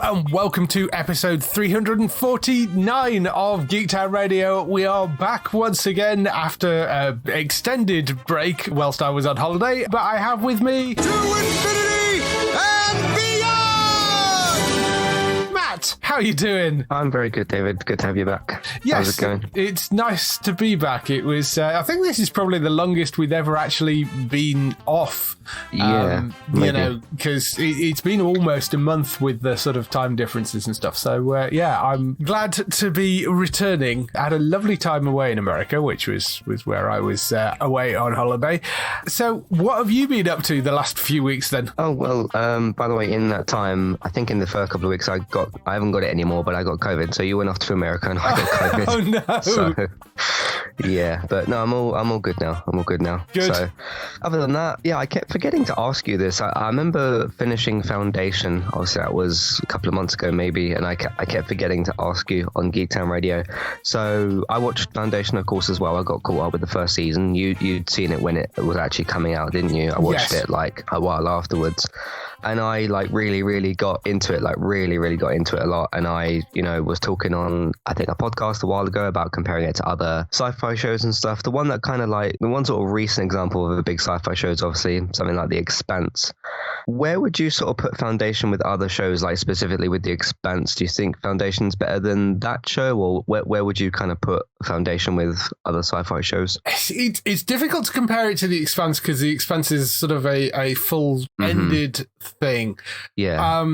And welcome to episode 349 of Geektown Radio. We are back once again after an extended break whilst I was on holiday, but I have with me... To infinity and beyond! Matt, how are you doing? I'm very good, David. Good to have you back. Yes, how's it going? It's nice to be back. It was, I think this is probably the longest we've ever actually been off. Yeah, you know, because it's been almost a month with the sort of time differences and stuff. So, yeah, I'm glad to be returning. I had a lovely time away in America, which was where I was away on holiday. So what have you been up to the last few weeks then? Oh, well, by the way, in that time, I think in the first couple of weeks, I haven't got it anymore, but I got COVID. So you went off to America and I got COVID. Oh, no. So, yeah, but no, I'm all good now. Good. So other than that, yeah, I kept forgetting to ask you this. I remember finishing Foundation. Obviously, that was a couple of months ago, maybe, and I kept forgetting to ask you on Geektown Radio. So I watched Foundation, of course, as well. I got caught up with the first season. You'd seen it when it was actually coming out, didn't you? I watched it like a while afterwards. And I really got into it, really got into it a lot. And I, was talking on, I think, a podcast a while ago about comparing it to other sci-fi shows and stuff. The one sort of recent example of a big sci-fi show is obviously something like The Expanse. Where would you sort of put Foundation with other shows, like specifically with The Expanse? Do you think Foundation's better than that show, or where would you kind of put Foundation with other sci-fi shows? It's difficult to compare it to The Expanse because The Expanse is sort of a full-ended thing. Yeah.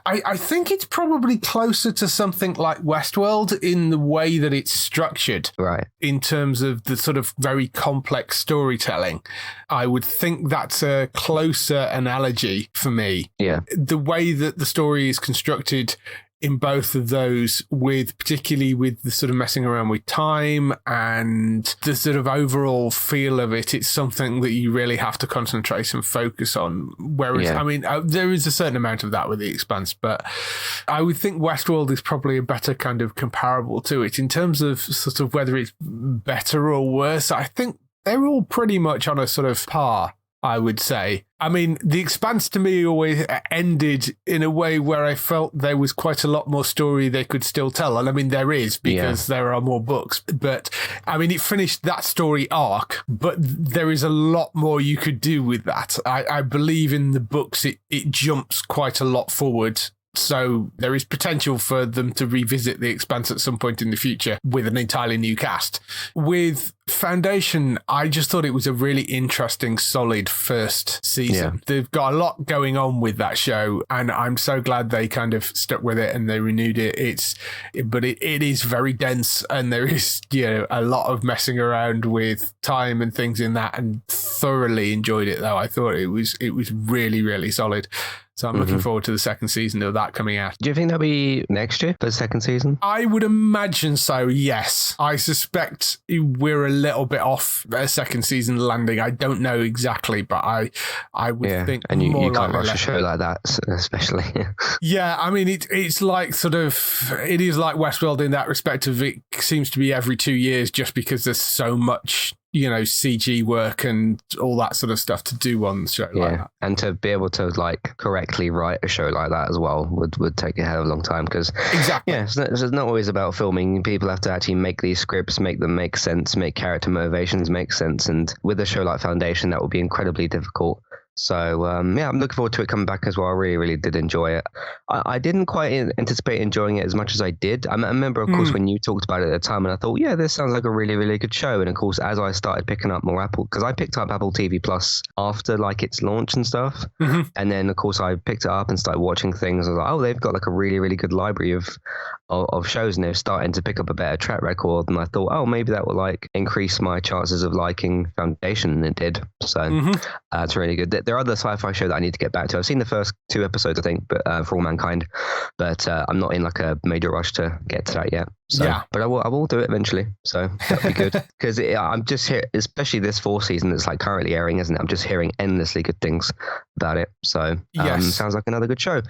I think it's probably closer to something like Westworld in the way that it's structured. Right. In terms of the sort of very complex storytelling. I would think that's a closer analogy for me. Yeah. The way that the story is constructed in both of those, particularly with the sort of messing around with time and the sort of overall feel of it, it's something that you really have to concentrate and focus on. Whereas, I mean, there is a certain amount of that with The Expanse, but I would think Westworld is probably a better kind of comparable to it in terms of sort of whether it's better or worse. I think they're all pretty much on a sort of par, I would say. I mean, The Expanse to me always ended in a way where I felt there was quite a lot more story they could still tell. And I mean, there is because there are more books. But I mean, it finished that story arc, but there is a lot more you could do with that. I believe in the books, it jumps quite a lot forward. So there is potential for them to revisit The Expanse at some point in the future with an entirely new cast. With Foundation, I just thought it was a really interesting, solid first season. Yeah. They've got a lot going on with that show, and I'm so glad they kind of stuck with it and they renewed it. But it is very dense, and there is a lot of messing around with time and things in that, and thoroughly enjoyed it though. I thought it was really, really solid. So I'm looking forward to the second season of that coming out. Do you think that'll be next year for the second season? I would imagine so, yes. I suspect we're a little bit off a second season landing. I don't know exactly, but I would think and you can't rush a show like that, especially. Yeah, I mean, it's like it is like Westworld in that respect of it seems to be every 2 years just because there's so much CG work and all that sort of stuff to do on the show like that. And to be able to correctly write a show like that as well would take a hell of a long time because it's not always about filming. People have to actually make these scripts, make them make sense, make character motivations make sense, and with a show like Foundation that would be incredibly difficult. So, I'm looking forward to it coming back as well. I really, really did enjoy it. I didn't quite anticipate enjoying it as much as I did. I remember, of course, when you talked about it at the time, and I thought, this sounds like a really, really good show. And, of course, as I started picking up more Apple, because I picked up Apple TV Plus after, its launch and stuff. Mm-hmm. And then, of course, I picked it up and started watching things. I was like, they've got, a really, really good library of shows, and they're starting to pick up a better track record. And I thought, maybe that will, increase my chances of liking Foundation, and it did. So, it's really good. There are other sci-fi show that I need to get back to. I've seen the first 2 episodes, I think, but For All Mankind, but I'm not in a major rush to get to that yet. So, yeah. But I will do it eventually. So that'll be good. Because I'm just here, especially this 4th season that's like currently airing, isn't it? I'm just hearing endlessly good things about it. So sounds like another good show.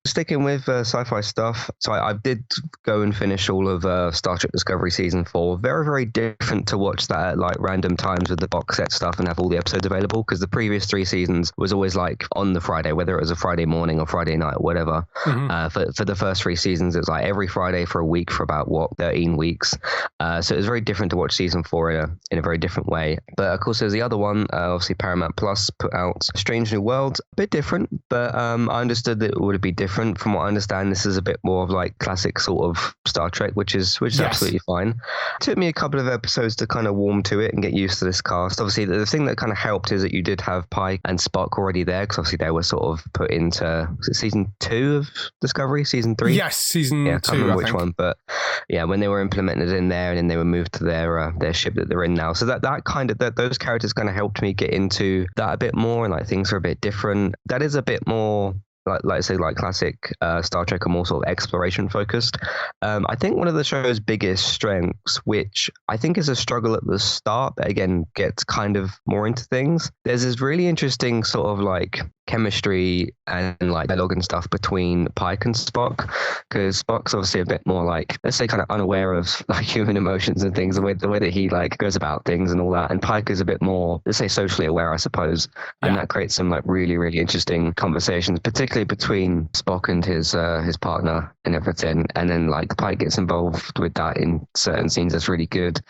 Sticking with sci-fi stuff. So I did go and finish all of Star Trek Discovery season 4. Very, very different to watch that at like random times with the box set stuff and have all the episodes available. Because the previous 3 seasons was always like on the Friday, whether it was a Friday morning or Friday night or whatever. For the first 3 seasons, it was like every Friday for a week for about 13 weeks. So it was very different to watch season 4 in a very different way. But of course, there's the other one. Obviously, Paramount Plus put out Strange New Worlds. A bit different, but I understood that it would be different. From what I understand, this is a bit more of like classic sort of Star Trek, which is absolutely fine. It took me a couple of episodes to kind of warm to it and get used to this cast. Obviously, the thing that kind of helped is that you did have Pike and Spock already there, because obviously they were sort of put into season 2 of Discovery, season 3. Yes, season 2. I can't remember which one, but yeah, when they were implemented in there, and then they were moved to their ship that they're in now. So that kind of those characters kind of helped me get into that a bit more, and like things are a bit different. That is a bit more like say like classic Star Trek, are more sort of exploration focused. I think one of the show's biggest strengths, which I think is a struggle at the start, but again gets kind of more into things. There's this really interesting sort of like chemistry and like dialogue and stuff between Pike and Spock, because Spock's obviously a bit more like, let's say, kind of unaware of like human emotions and things, the way that he like goes about things and all that, and Pike is a bit more, let's say, socially aware, I suppose, and that creates some like really, really interesting conversations, particularly between Spock and his partner and everything. And then like Pike gets involved with that in certain scenes. That's really good.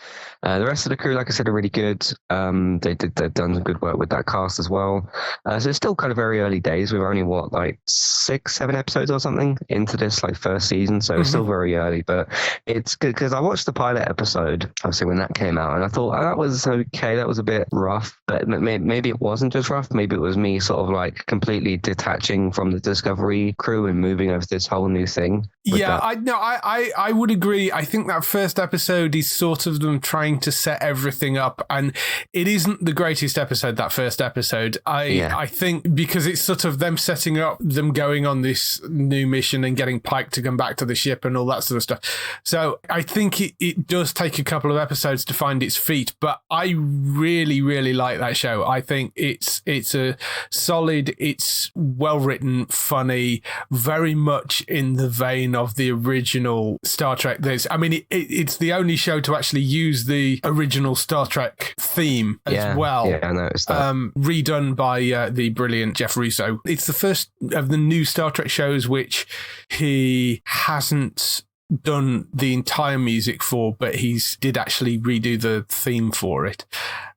The rest of the crew, like I said, are really good. They've done some good work with that cast as well. So it's still kind of very early days. We're only like 6-7 episodes or something into this like first season, so it's still very early. But it's good because I watched the pilot episode obviously when that came out, and I thought that was okay. That was a bit rough, but maybe it wasn't just rough. Maybe it was me sort of like completely detaching from the Discovery crew and moving over to this whole new thing. Yeah, I would agree. I think that first episode is sort of them trying to set everything up, and it isn't the greatest episode, that first episode. I think because it's sort of them setting up, them going on this new mission and getting Pike to come back to the ship and all that sort of stuff. So I think it does take a couple of episodes to find its feet, but I really, really like that show. I think it's a solid, it's well written, funny, very much in the vein of the original Star Trek. It's the only show to actually use the original Star Trek theme as well. Yeah, I noticed that. Redone by the brilliant Jeff Russo. It's the first of the new Star Trek shows which he hasn't done the entire music for, but he's did actually redo the theme for it.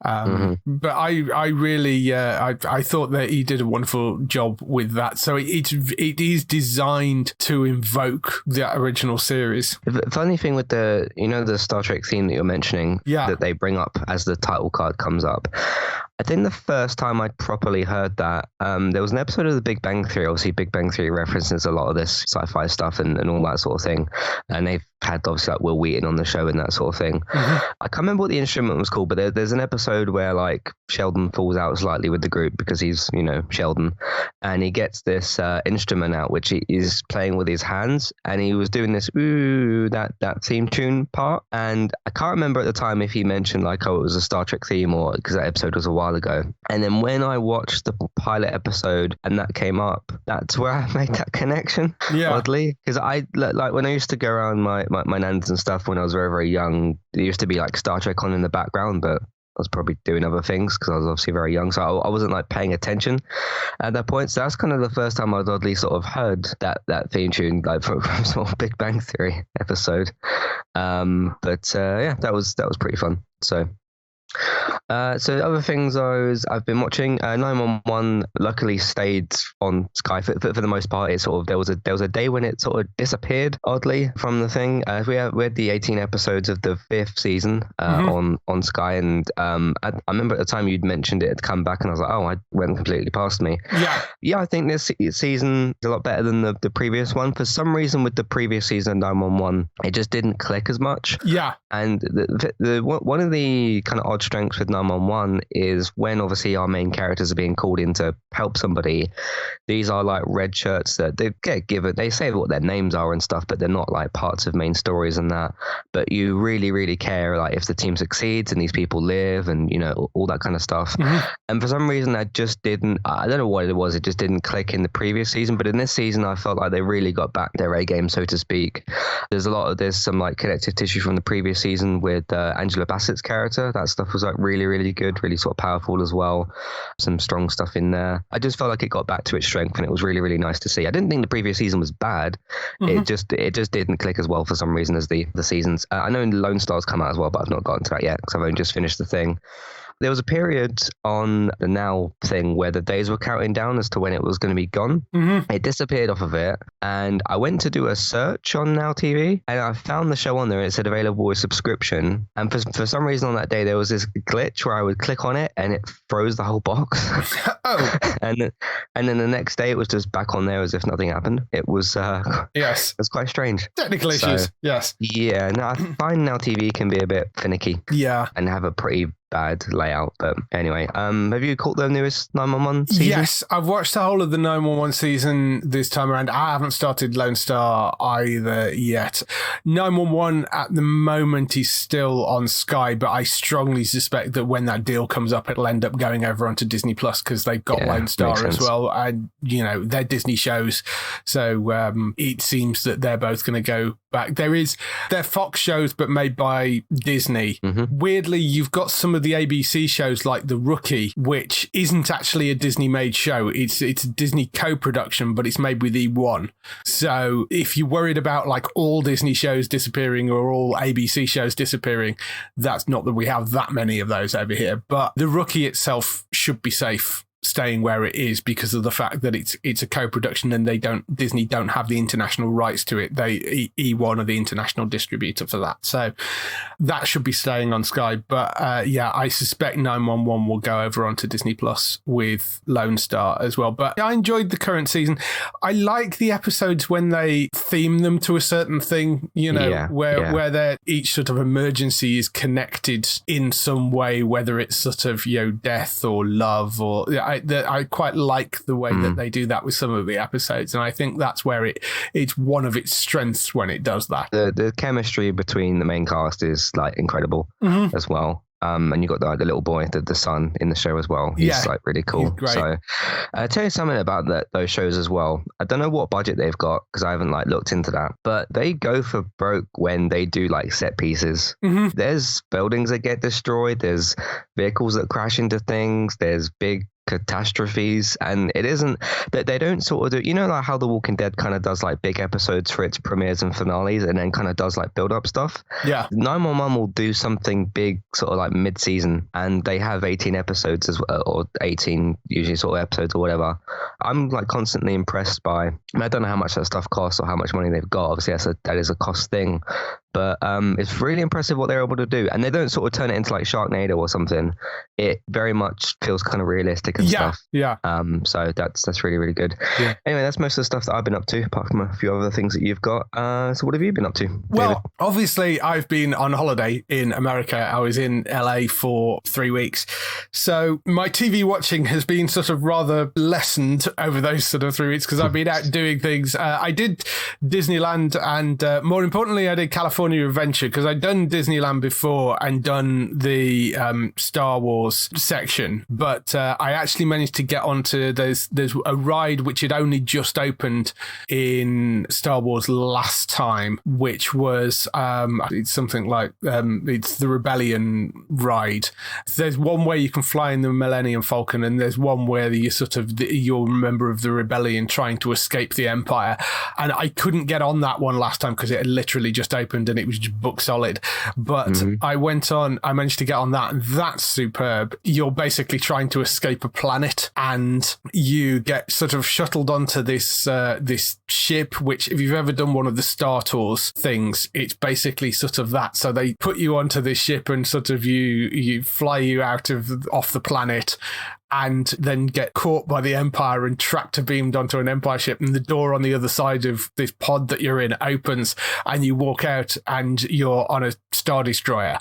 But I really I thought that he did a wonderful job with that. So it is designed to invoke the original series. The funny thing with the Star Trek theme that you're mentioning, that they bring up as the title card comes up, I think the first time I properly heard that, there was an episode of The Big Bang Theory. Obviously, Big Bang Theory references a lot of this sci-fi stuff and all that sort of thing. And they've had obviously like Will Wheaton on the show and that sort of thing. I can't remember what the instrument was called, but there's an episode where like Sheldon falls out slightly with the group because he's, Sheldon, and he gets this instrument out which he is playing with his hands, and he was doing this that theme tune part, and I can't remember at the time if he mentioned like, oh, it was a Star Trek theme, or because that episode was a while ago. And then when I watched the pilot episode and that came up, that's where I made that connection. Oddly, because I like when I used to go around my nans and stuff when I was very, very young, there used to be like Star Trek on in the background, but I was probably doing other things because I was obviously very young, so I wasn't like paying attention at that point. So that's kind of the first time I'd oddly sort of heard that theme tune, like from sort of Big Bang Theory episode. That was pretty fun. So other things I've been watching, 911 luckily stayed on Sky for the most part. It sort of there was a day when it sort of disappeared oddly from the thing. We had the 18 episodes of the 5th season on Sky, and I remember at the time you'd mentioned it had come back, and I was like, oh, I went completely past me. I think this season is a lot better than the previous one. For some reason with the previous season 911, it just didn't click as much. And the one of the kind of odd strengths with 911 is when obviously our main characters are being called in to help somebody. These are like red shirts that they get given. They say what their names are and stuff, but they're not like parts of main stories and that. But you really, really care like if the team succeeds and these people live and, you know, all that kind of stuff. And for some reason, I just didn't, I don't know what it was. It just didn't click in the previous season. But in this season, I felt like they really got back their A game, so to speak. There's some like connective tissue from the previous season with Angela Bassett's character. That stuff was like really, really good, really sort of powerful as well. Some strong stuff in there. I just felt like it got back to its strength, and it was really, really nice to see. I didn't think the previous season was bad. It just didn't click as well for some reason as the seasons. I know Lone Star's come out as well, but I've not gotten to that yet because I've only just finished the thing. There was a period on the Now thing where the days were counting down as to when it was going to be gone. It disappeared off of it, and I went to do a search on Now TV, and I found the show on there. It said available with subscription, and for some reason on that day there was this glitch where I would click on it and it froze the whole box. and then the next day it was just back on there as if nothing happened. It was yes, it was quite strange. Technical issues. Yes. Yeah. No, I find Now TV can be a bit finicky. Yeah. And have a pretty bad layout. But anyway, have you caught the newest 911 season? Yes, I've watched the whole of the 911 season this time around. I haven't started Lone Star either yet. 911 at the moment is still on Sky, but I strongly suspect that when that deal comes up, it'll end up going over onto Disney Plus because they've got Lone Star as well. And, you know, they're Disney shows. So it seems that they're both going to go back. They're Fox shows, but made by Disney. Weirdly, you've got some of the ABC shows like The Rookie, which isn't actually a Disney-made show. It's a Disney co-production, but it's made with E1. So if you're worried about like all Disney shows disappearing or all ABC shows disappearing, that's not that we have that many of those over here. But The Rookie itself should be safe staying where it is because of the fact that it's a co-production and Disney don't have the international rights to it. E1 are the international distributor for that. So that should be staying on Sky. But I suspect 911 will go over onto Disney Plus with Lone Star as well. But I enjoyed the current season. I like the episodes when they theme them to a certain thing, you know, where each sort of emergency is connected in some way, whether it's sort of, you know, death or love or I quite like the way that they do that with some of the episodes, and I think that's where it's one of its strengths when it does that. The chemistry between the main cast is like incredible as well. And you got the little boy, the son in the show as well. He's like really cool. He's great. So I'll tell you something about those shows as well. I don't know what budget they've got because I haven't like looked into that, but they go for broke when they do like set pieces. There's buildings that get destroyed. There's vehicles that crash into things. There's big catastrophes, and it isn't that they don't sort of do, you know, like how The Walking Dead kind of does like big episodes for its premieres and finales and then kind of does like build up stuff. 911 will do something big sort of like mid-season, and they have 18 episodes as well, or 18 usually sort of episodes or whatever. I'm like constantly impressed by, I don't know how much that stuff costs or how much money they've got. Obviously that is a cost thing, but it's really impressive what they're able to do, and they don't sort of turn it into like Sharknado or something. It very much feels kind of realistic and stuff. So that's really, really good. Anyway, that's most of the stuff that I've been up to, apart from a few other things that you've got. So what have you been up to, David? Well, obviously I've been on holiday in America. I was in LA for 3 weeks, so my TV watching has been sort of rather lessened over those sort of 3 weeks because I've been out doing things. I did Disneyland, and more importantly I did California Adventure because I'd done Disneyland before and done the Star Wars section, but I actually managed to get onto there's a ride which had only just opened in Star Wars last time, which was it's something like it's the Rebellion ride. There's one where you can fly in the Millennium Falcon, and there's one where you're a member of the Rebellion trying to escape the Empire, and I couldn't get on that one last time because it had literally just opened and it was just book solid. But I managed to get on that, and that's superb. You're basically trying to escape a planet, and you get sort of shuttled onto this ship, which if you've ever done one of the Star Tours things, it's basically sort of that. So they put you onto this ship and sort of you fly you off the planet, and then get caught by the Empire and tractor beamed onto an Empire ship, and the door on the other side of this pod that you're in opens and you walk out and you're on a Star Destroyer.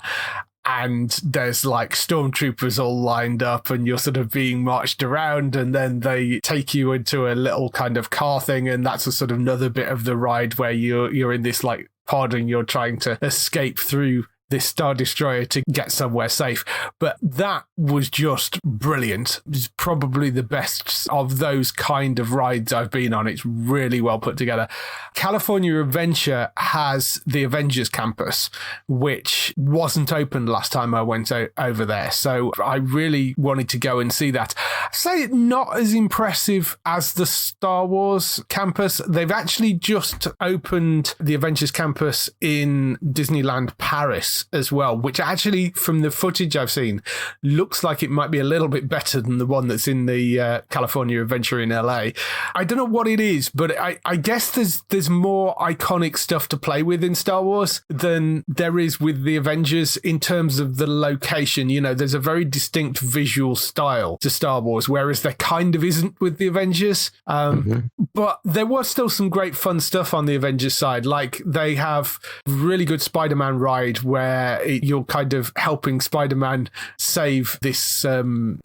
and there's like stormtroopers all lined up and you're sort of being marched around, and then they take you into a little kind of car thing, and that's a sort of another bit of the ride where you're in this like pod and you're trying to escape through this Star Destroyer to get somewhere safe. But that was just brilliant. It's probably the best of those kind of rides I've been on. It's really well put together. California Adventure has the Avengers Campus, which wasn't open last time I went over there. So I really wanted to go and see that. I'd say not as impressive as the Star Wars campus. They've actually just opened the Avengers Campus in Disneyland Paris as well, which actually, from the footage I've seen, looks like it might be a little bit better than the one that's in the California Adventure in LA. I don't know what it is, but I guess there's more iconic stuff to play with in Star Wars than there is with the Avengers in terms of the location. You know, there's a very distinct visual style to Star Wars, whereas there kind of isn't with the Avengers. But there was still some great fun stuff on the Avengers side. Like they have really good Spider-Man ride where you're kind of helping Spider-Man save this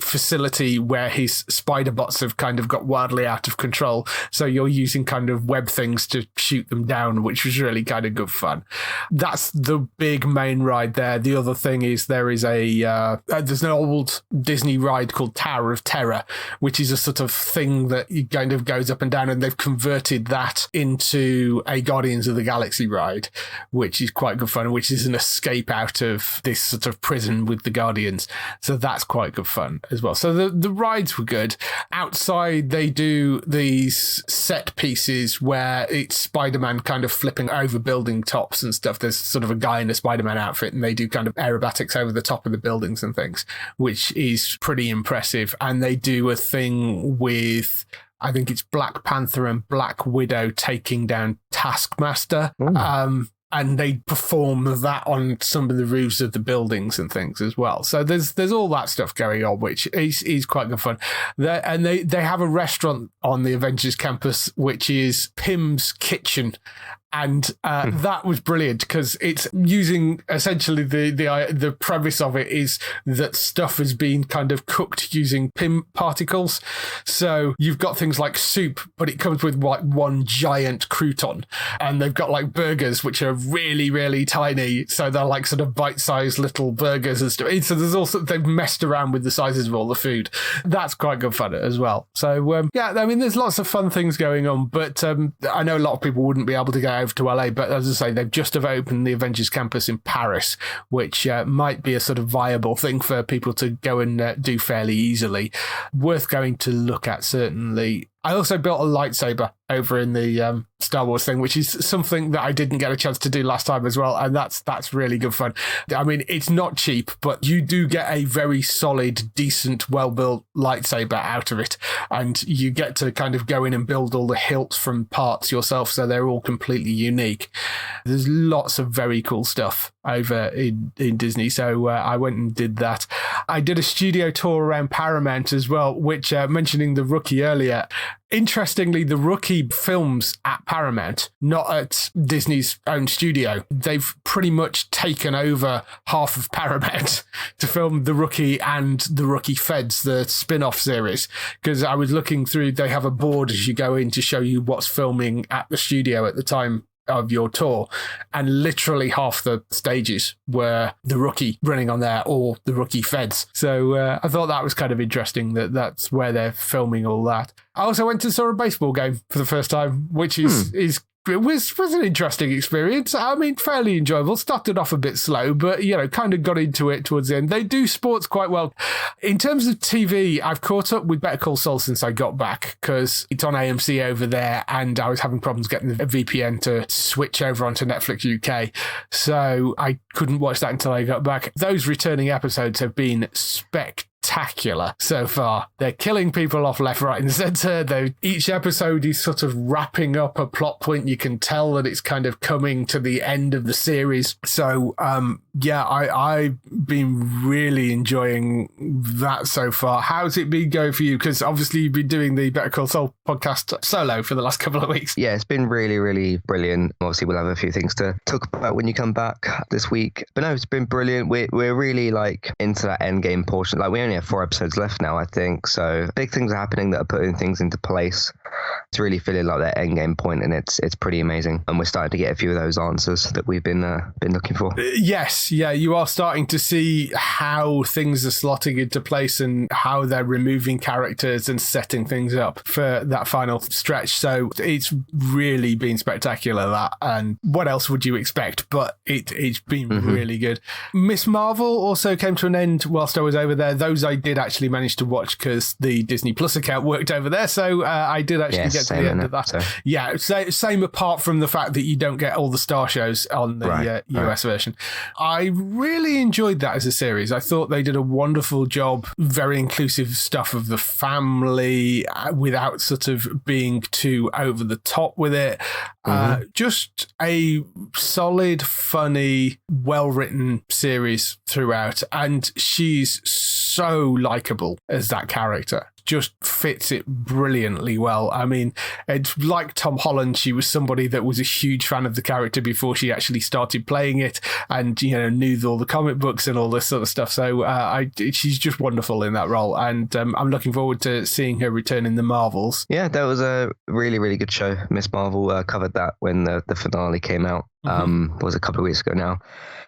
facility where his spider bots have kind of got wildly out of control. So you're using kind of web things to shoot them down, which was really kind of good fun. That's the big main ride there. The other thing is there's an old Disney ride called Tower of Terror, which is a sort of thing that kind of goes up and down, and they've converted that into a Guardians of the Galaxy ride, which is quite good fun, which is an escape out of this sort of prison with the Guardians. So that's quite good fun as well. So the rides were good. Outside, they do these set pieces where it's Spider-Man kind of flipping over building tops and stuff. There's sort of a guy in a Spider-Man outfit, and they do kind of aerobatics over the top of the buildings and things, which is pretty impressive. And they do a thing with, I think it's Black Panther and Black Widow taking down Taskmaster. And they perform that on some of the roofs of the buildings and things as well. So there's all that stuff going on, which is quite good fun. They have a restaurant on the Avengers Campus, which is Pym's Kitchen. And that was brilliant because it's using essentially the premise of it is that stuff is being kind of cooked using Pym particles. So you've got things like soup, but it comes with like one giant crouton, and they've got like burgers which are really, really tiny. So they're like sort of bite-sized little burgers and stuff. So there's also, they've messed around with the sizes of all the food. That's quite good fun as well. So yeah, I mean, there's lots of fun things going on, but I know a lot of people wouldn't be able to go over to LA, but as I say, they've just opened the Avengers Campus in Paris, which might be a sort of viable thing for people to go and do fairly easily. Worth going to look at, certainly. I also built a lightsaber over in the Star Wars thing, which is something that I didn't get a chance to do last time as well, and that's really good fun. I mean, it's not cheap, but you do get a very solid, decent, well-built lightsaber out of it, and you get to kind of go in and build all the hilts from parts yourself, so they're all completely unique. There's lots of very cool stuff over in Disney, so I went and did that. I did a studio tour around Paramount as well, which, mentioning the Rookie earlier, interestingly, the Rookie films at Paramount, not at Disney's own studio. They've pretty much taken over half of Paramount to film the Rookie and the Rookie Feds, the spin-off series. Because I was looking through, they have a board as you go in to show you what's filming at the studio at the time of your tour, and literally half the stages were the Rookie running on there or the Rookie Feds. So I thought that was kind of interesting that that's where they're filming all that. I also went to saw a baseball game for the first time, which is it was an interesting experience. I mean, fairly enjoyable. Started off a bit slow, but, you know, kind of got into it towards the end. They do sports quite well. In terms of TV, I've caught up with Better Call Saul since I got back because it's on AMC over there, and I was having problems getting a VPN to switch over onto Netflix UK. So I couldn't watch that until I got back. Those returning episodes have been spectacular. spectacular so far. They're killing people off left, right, and centre. Each episode is sort of wrapping up a plot point. You can tell that it's kind of coming to the end of the series. So, I've been really enjoying that so far. How's it been going for you? Because obviously you've been doing the Better Call Saul podcast solo for the last couple of weeks. Yeah, it's been really, really brilliant. Obviously, we'll have a few things to talk about when you come back this week. But no, it's been brilliant. We're really like into that end game portion. Like we only have 4 episodes left now, I think. So big things are happening that are putting things into place. It's really feeling like that end game point, and it's pretty amazing. And we're starting to get a few of those answers that we've been looking for. Yes, yeah, you are starting to see how things are slotting into place and how they're removing characters and setting things up for that final stretch. So it's really been spectacular, that. And what else would you expect? But it's been really good. Miss Marvel also came to an end whilst I was over there. Those I did actually manage to watch because the Disney Plus account worked over there. So I did actually get to the end of that. So. Yeah, same apart from the fact that you don't get all the Star shows on the US version. I really enjoyed that as a series. I thought they did a wonderful job, very inclusive stuff of the family without sort of being too over the top with it. Just a solid, funny, well-written series throughout. And she's so likable as that character. Just fits it brilliantly well. I mean, it's like Tom Holland. She was somebody that was a huge fan of the character before she actually started playing it, and knew all the comic books and all this sort of stuff. So she's just wonderful in that role, and I'm looking forward to seeing her return in the Marvels. Yeah, that was a really, really good show. Miss Marvel covered that when the finale came out. Was a couple of weeks ago now.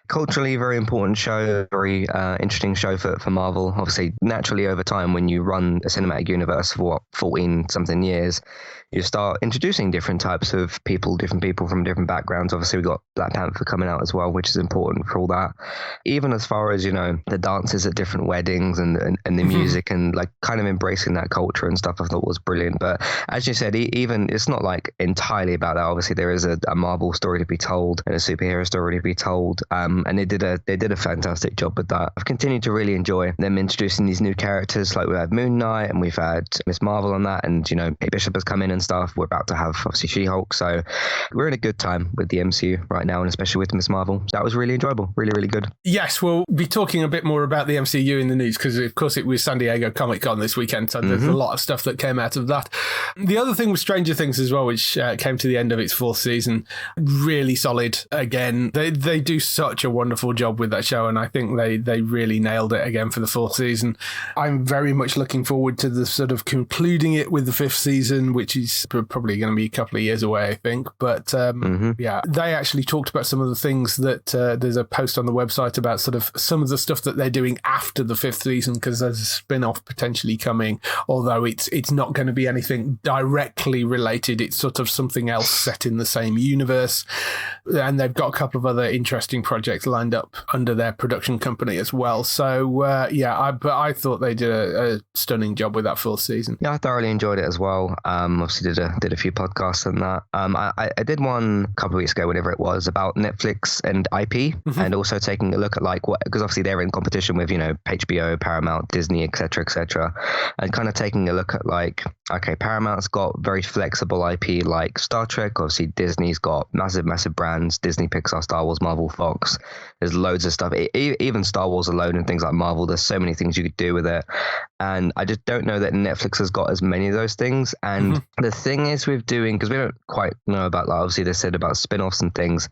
Culturally, very important show, very interesting show for Marvel. Obviously, naturally, over time, when you run a cinematic universe for 14 something years, you start introducing different types of people, different people from different backgrounds. Obviously, we got Black Panther coming out as well, which is important for all that. Even as far as, the dances at different weddings and the music and like kind of embracing that culture and stuff, I thought was brilliant. But as you said, even it's not like entirely about that. Obviously, there is a Marvel story to be told and a superhero story to be told. And they did a fantastic job with that. I've continued to really enjoy them introducing these new characters. Like we had Moon Knight and we've had Miss Marvel on that, and Kate Bishop has come in and stuff. We're about to have obviously She-Hulk, so we're in a good time with the MCU right now, and especially with Miss Marvel. That was really enjoyable, really, really good. Yes, we'll be talking a bit more about the MCU in the news because of course it was San Diego Comic-Con this weekend, so there's a lot of stuff that came out of that. The other thing was Stranger Things as well, which came to the end of its 4th season. Really solid again. They do such a wonderful job with that show, and I think they really nailed it again for the 4th season. I'm very much looking forward to the sort of concluding it with the 5th season, which is probably going to be a couple of years away, I think. But they actually talked about some of the things that there's a post on the website about sort of some of the stuff that they're doing after the 5th season, because there's a spin-off potentially coming, although it's not going to be anything directly related. It's sort of something else set in the same universe, and they've got a couple of other interesting projects lined up under their production company as well. So I thought they did a stunning job with that 4th season. Yeah, I thoroughly enjoyed it as well. Obviously did a few podcasts on that. I did one a couple of weeks ago, whenever it was, about Netflix and IP, and also taking a look at like what, because obviously they're in competition with HBO, Paramount, Disney, etc., and kind of taking a look at like, okay, Paramount's got very flexible IP like Star Trek. Obviously Disney's got massive brands: Disney, Pixar, Star Wars, Marvel, Fox. There's loads of stuff. Even Star Wars alone and things like Marvel, there's so many things you could do with it. And I just don't know that Netflix has got as many of those things. And the thing is with doing, because we don't quite know about, like, obviously they said about spin-offs and things.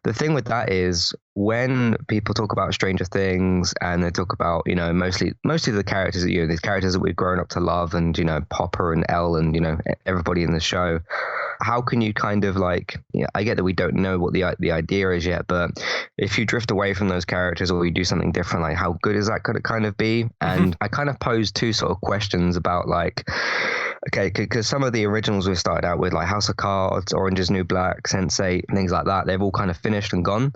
The thing with that is when people talk about Stranger Things and they talk about, mostly the characters that these characters that we've grown up to love, and, Popper and Elle and, everybody in the show, how can you kind of like, I get that we don't know what the idea is yet, but if you drift away from those characters or you do something different, like how good is that going to kind of be? And I kind of posed 2 sort of questions about like, Okay, because some of the originals we started out with, like House of Cards, Orange is New Black, Sense8, things like that, they've all kind of finished and gone.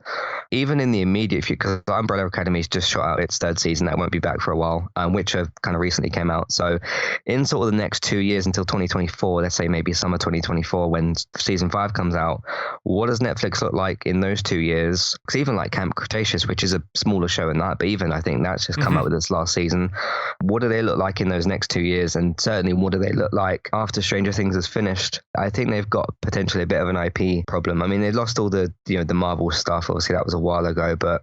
Even in the immediate future, because Umbrella Academy's just shot out its third season, that won't be back for a while, Witcher kind of recently came out. So in sort of the next 2 years until 2024, let's say maybe summer 2024, when season 5 comes out, what does Netflix look like in those 2 years? Because even like Camp Cretaceous, which is a smaller show than that, but even I think that's just come out with its last season. What do they look like in those next 2 years? And certainly, what do they look like after Stranger Things is finished? I think they've got potentially a bit of an IP problem. I mean, they lost all the the Marvel stuff. Obviously, that was a while ago, but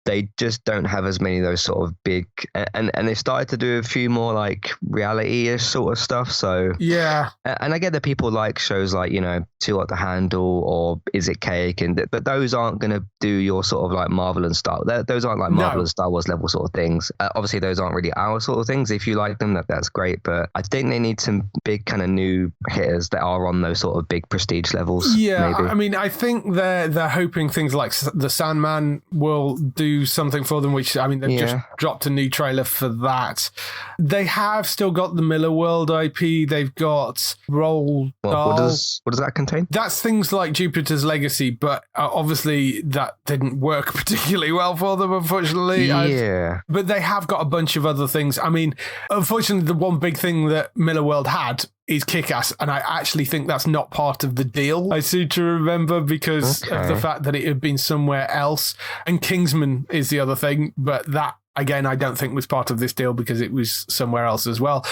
they just don't have as many of those sort of big, and they've started to do a few more like reality-ish sort of stuff. So yeah, and I get that people like shows like Too Hot to Handle or Is It Cake, but those aren't going to do your sort of like Marvel and Star. Those aren't like Marvel and Star Wars level sort of things. Obviously, those aren't really our sort of things. If you like them, that's great. But I think they need some big kind of new hitters that are on those sort of big prestige levels. Yeah, maybe. I mean, I think they're hoping things like The Sandman will do something for them, which I mean they've just dropped a new trailer for that. They have still got the Miller World IP. They've got Roald Dahl. What does that contain? That's things like Jupiter's Legacy, but obviously that didn't work particularly well for them, unfortunately. Yeah. But they have got a bunch of other things. I mean, unfortunately, the one big thing that Miller World had is Kick-Ass, and I actually think that's not part of the deal. I seem to remember because of the fact that it had been somewhere else. And Kingsman is the other thing, but that, again, I don't think was part of this deal because it was somewhere else as well.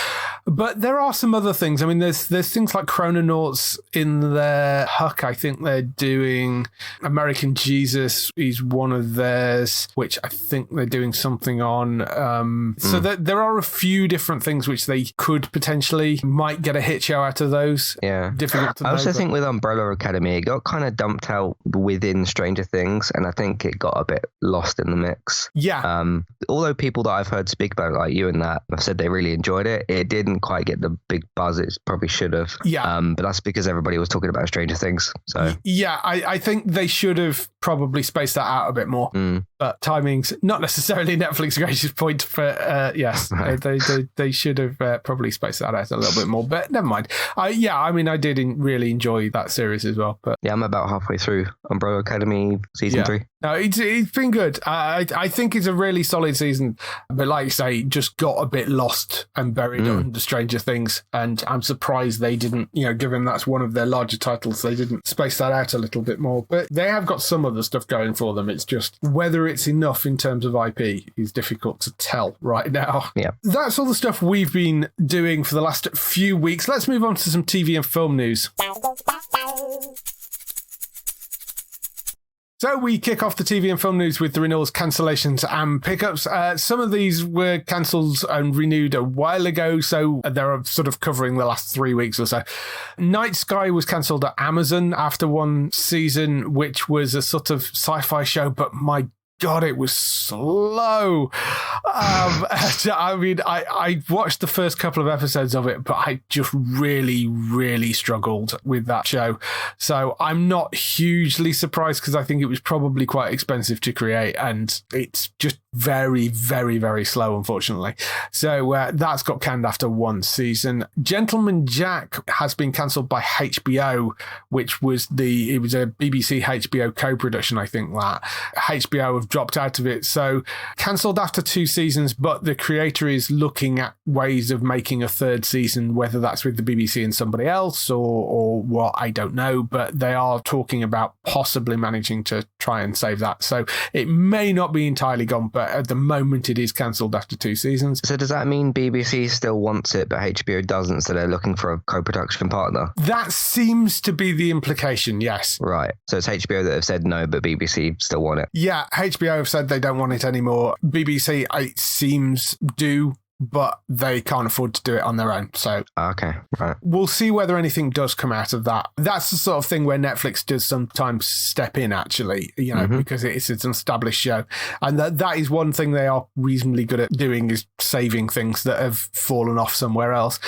But there are some other things. I mean, there's things like Chrononauts in their Huck. I think they're doing American Jesus is one of theirs, which I think they're doing something on. So there are a few different things which they could potentially might get a hit show out of those. Yeah. Difficult to know. I also think with Umbrella Academy, it got kind of dumped out within Stranger Things, and I think it got a bit lost in the mix. Yeah. Although people that I've heard speak about it, like you and that, have said they really enjoyed it, it didn't quite get the big buzz it probably should have. Yeah. But that's because everybody was talking about Stranger Things. So yeah, I think they should have probably spaced that out a bit more. But timing's not necessarily Netflix's greatest point. For yes, they should have probably spaced that out a little bit more. But never mind. I mean, I did really enjoy that series as well. But yeah, I'm about halfway through Umbrella Academy season 3. No, it's been good. I think it's a really solid season, but like you say, just got a bit lost and buried under Stranger Things, and I'm surprised they didn't, given that's one of their larger titles, they didn't space that out a little bit more. But they have got some other stuff going for them. It's just whether it's enough in terms of IP is difficult to tell right now. Yeah, that's all the stuff we've been doing for the last few weeks. Let's move on to some TV and film news. So we kick off the TV and film news with the renewals, cancellations and pickups. Some of these were cancelled and renewed a while ago, so they're sort of covering the last 3 weeks or so. Night Sky was cancelled at Amazon after one season, which was a sort of sci-fi show, but my God, it was slow. I mean, I watched the first couple of episodes of it, but I just really, really struggled with that show. So I'm not hugely surprised because I think it was probably quite expensive to create, and it's just very, very, very slow, unfortunately. So that's got canned after one season. Gentleman Jack has been cancelled by HBO, which was it was a BBC HBO co-production, I think that. HBO have dropped out of it, so cancelled after 2 seasons, but the creator is looking at ways of making a third season, whether that's with the BBC and somebody else or what, I don't know, but they are talking about possibly managing to try and save that. So it may not be entirely gone, but at the moment it is cancelled after 2 seasons. So does that mean BBC still wants it, but HBO doesn't, so they're looking for a co-production partner? That seems to be the implication, yes. Right. So it's HBO that have said no, but BBC still want it. Yeah, HBO have said they don't want it anymore. BBC, it seems, do, but they can't afford to do it on their own. So okay, right. We'll see whether anything does come out of that. That's the sort of thing where Netflix does sometimes step in, actually, because it's an established show. And that is one thing they are reasonably good at doing, is saving things that have fallen off somewhere else.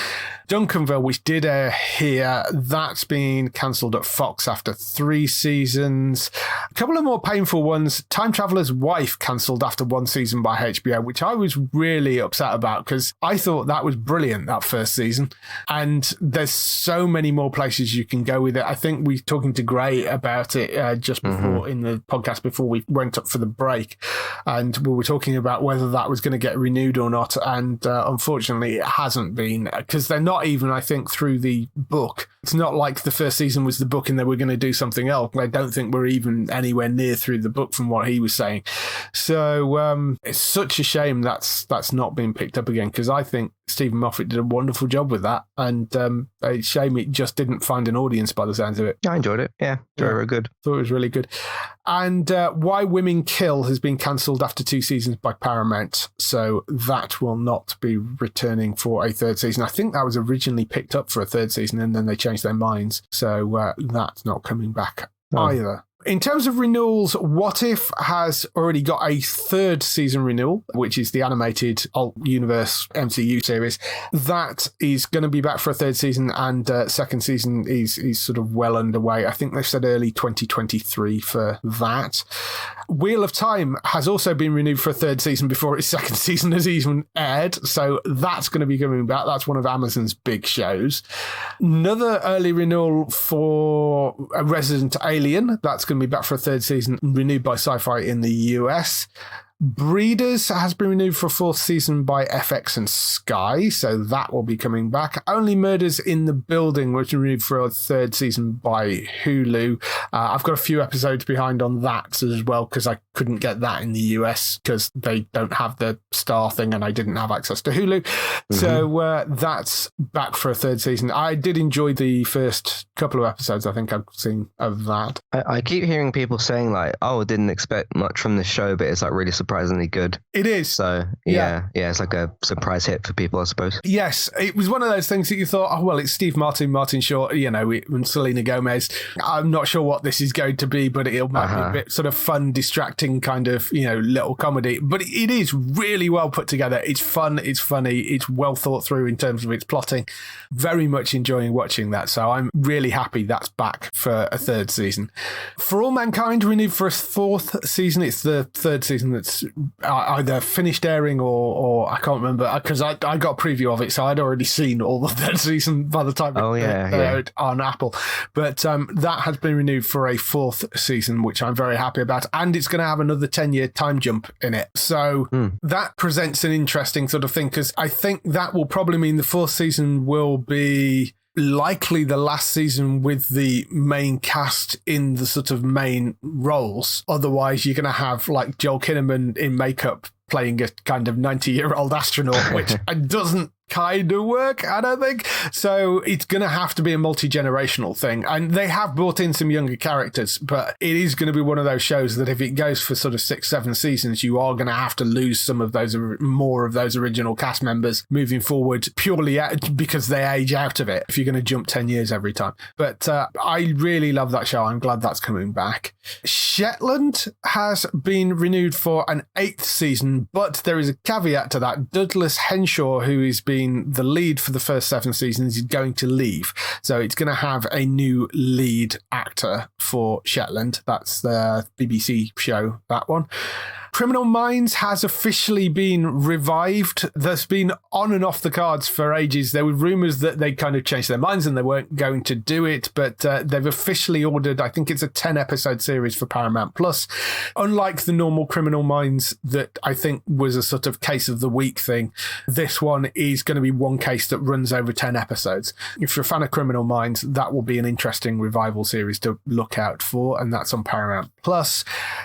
Duncanville, which did air here, that's been cancelled at Fox after 3 seasons. A couple of more painful ones. Time Traveler's Wife cancelled after 1 season by HBO, which I was really upset about because I thought that was brilliant, that first season. And there's so many more places you can go with it. I think we were talking to Gray about it just before in the podcast before we went up for the break. And we were talking about whether that was going to get renewed or not. And unfortunately, it hasn't been because they're not even, I think, through the book. It's not like the first season was the book and they were going to do something else. I don't think we're even anywhere near through the book from what he was saying. So it's such a shame that's not been picked up again because I think Stephen Moffat did a wonderful job with that. And it's a shame it just didn't find an audience by the sounds of it. I enjoyed it. Yeah, very good. Thought it was really good. And Why Women Kill has been cancelled after 2 seasons by Paramount. So that will not be returning for a 3rd season. I think that was originally picked up for a 3rd season and then they changed their minds. So that's not coming back either. In terms of renewals, What If has already got a 3rd season renewal, which is the animated Alt Universe MCU series. That is going to be back for a 3rd season, and 2nd season is sort of well underway. I think they've said early 2023 for that. Wheel of Time has also been renewed for a 3rd season before its 2nd season has even aired, so that's going to be coming back. That's one of Amazon's big shows. Another early renewal for Resident Alien. That's going to be back for a 3rd season, renewed by Sci-Fi in the US. Breeders has been renewed for a 4th season by FX and Sky, so that will be coming back. Only Murders in the Building was renewed for a 3rd season by Hulu. I've got a few episodes behind on that as well because I couldn't get that in the US because they don't have the Star thing and I didn't have access to Hulu. So that's back for a 3rd season. I did enjoy the first couple of episodes I think I've seen of that. I keep hearing people saying like, oh, I didn't expect much from the show, but it's like really surprisingly good. It is. So yeah, it's like a surprise hit for people, I suppose. Yes, it was one of those things that you thought, oh well, it's Steve Martin, Martin Short, and Selena Gomez. I'm not sure what this is going to be, but it'll might be a bit sort of fun, distracting kind of little comedy. But it is really well put together. It's fun, it's funny, it's well thought through in terms of its plotting. Very much enjoying watching that. So I'm really happy that's back for a 3rd season. For All Mankind renewed for a 4th season. It's the 3rd season that's either finished airing or I can't remember because I got a preview of it, so I'd already seen all of that season by the time it aired on Apple. But that has been renewed for a 4th season, which I'm very happy about, and it's going to have another 10-year time jump in it. So that presents an interesting sort of thing because I think that will probably mean the 4th season will be likely the last season with the main cast in the sort of main roles. Otherwise, you're going to have like Joel Kinnaman in makeup playing a kind of 90-year-old astronaut, which doesn't kind of work, I don't think. So it's going to have to be a multi-generational thing. And they have brought in some younger characters, but it is going to be one of those shows that if it goes for sort of 6-7 seasons, you are going to have to lose some of those, more of those original cast members moving forward purely because they age out of it if you're going to jump 10 years every time. But I really love that show. I'm glad that's coming back. Shetland has been renewed for an 8th season, but there is a caveat to that. Douglas Henshaw, who has been the lead for the first 7 seasons, is going to leave. So it's going to have a new lead actor for Shetland. That's the BBC show, that one. Criminal Minds has officially been revived. That's been on and off the cards for ages. There were rumours that they kind of changed their minds and they weren't going to do it, but they've officially ordered, I think it's a 10-episode series for Paramount Plus. Unlike the normal Criminal Minds that I think was a sort of case of the week thing, this one is going to be one case that runs over 10 episodes. If you're a fan of Criminal Minds, that will be an interesting revival series to look out for, and that's on Paramount Plus.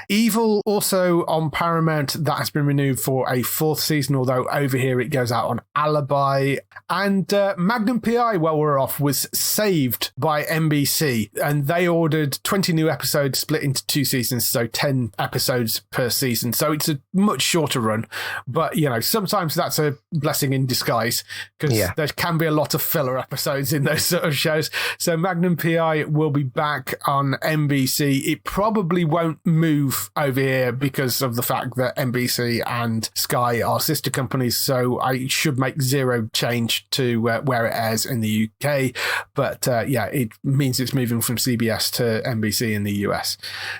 Evil, also on Paramount, that has been renewed for a 4th season, although over here it goes out on Alibi. And Magnum P.I., while we're off, was saved by NBC, and they ordered 20 new episodes split into 2 seasons, so 10 episodes per season. So it's a much shorter run, but sometimes that's a blessing in disguise because there can be a lot of filler episodes in those sort of shows. So Magnum P.I. will be back on NBC. It probably won't move over here because of the fact that NBC and Sky are sister companies, so I should make zero change to where it airs in the UK. But it means it's moving from CBS to NBC in the US.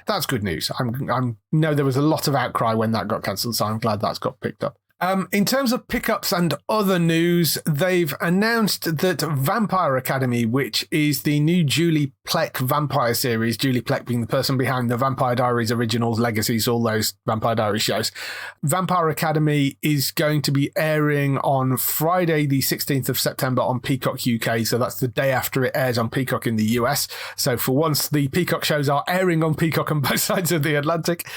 That's good news. I know there was a lot of outcry when that got cancelled, so I'm glad that's got picked up. In terms of pickups and other news, they've announced that Vampire Academy, which is the new Julie Plec vampire series, Julie Plec being the person behind the Vampire Diaries originals, Legacies, all those Vampire Diaries shows, Vampire Academy is going to be airing on Friday, the 16th of September on Peacock UK. So that's the day after it airs on Peacock in the US. So for once, the Peacock shows are airing on Peacock on both sides of the Atlantic.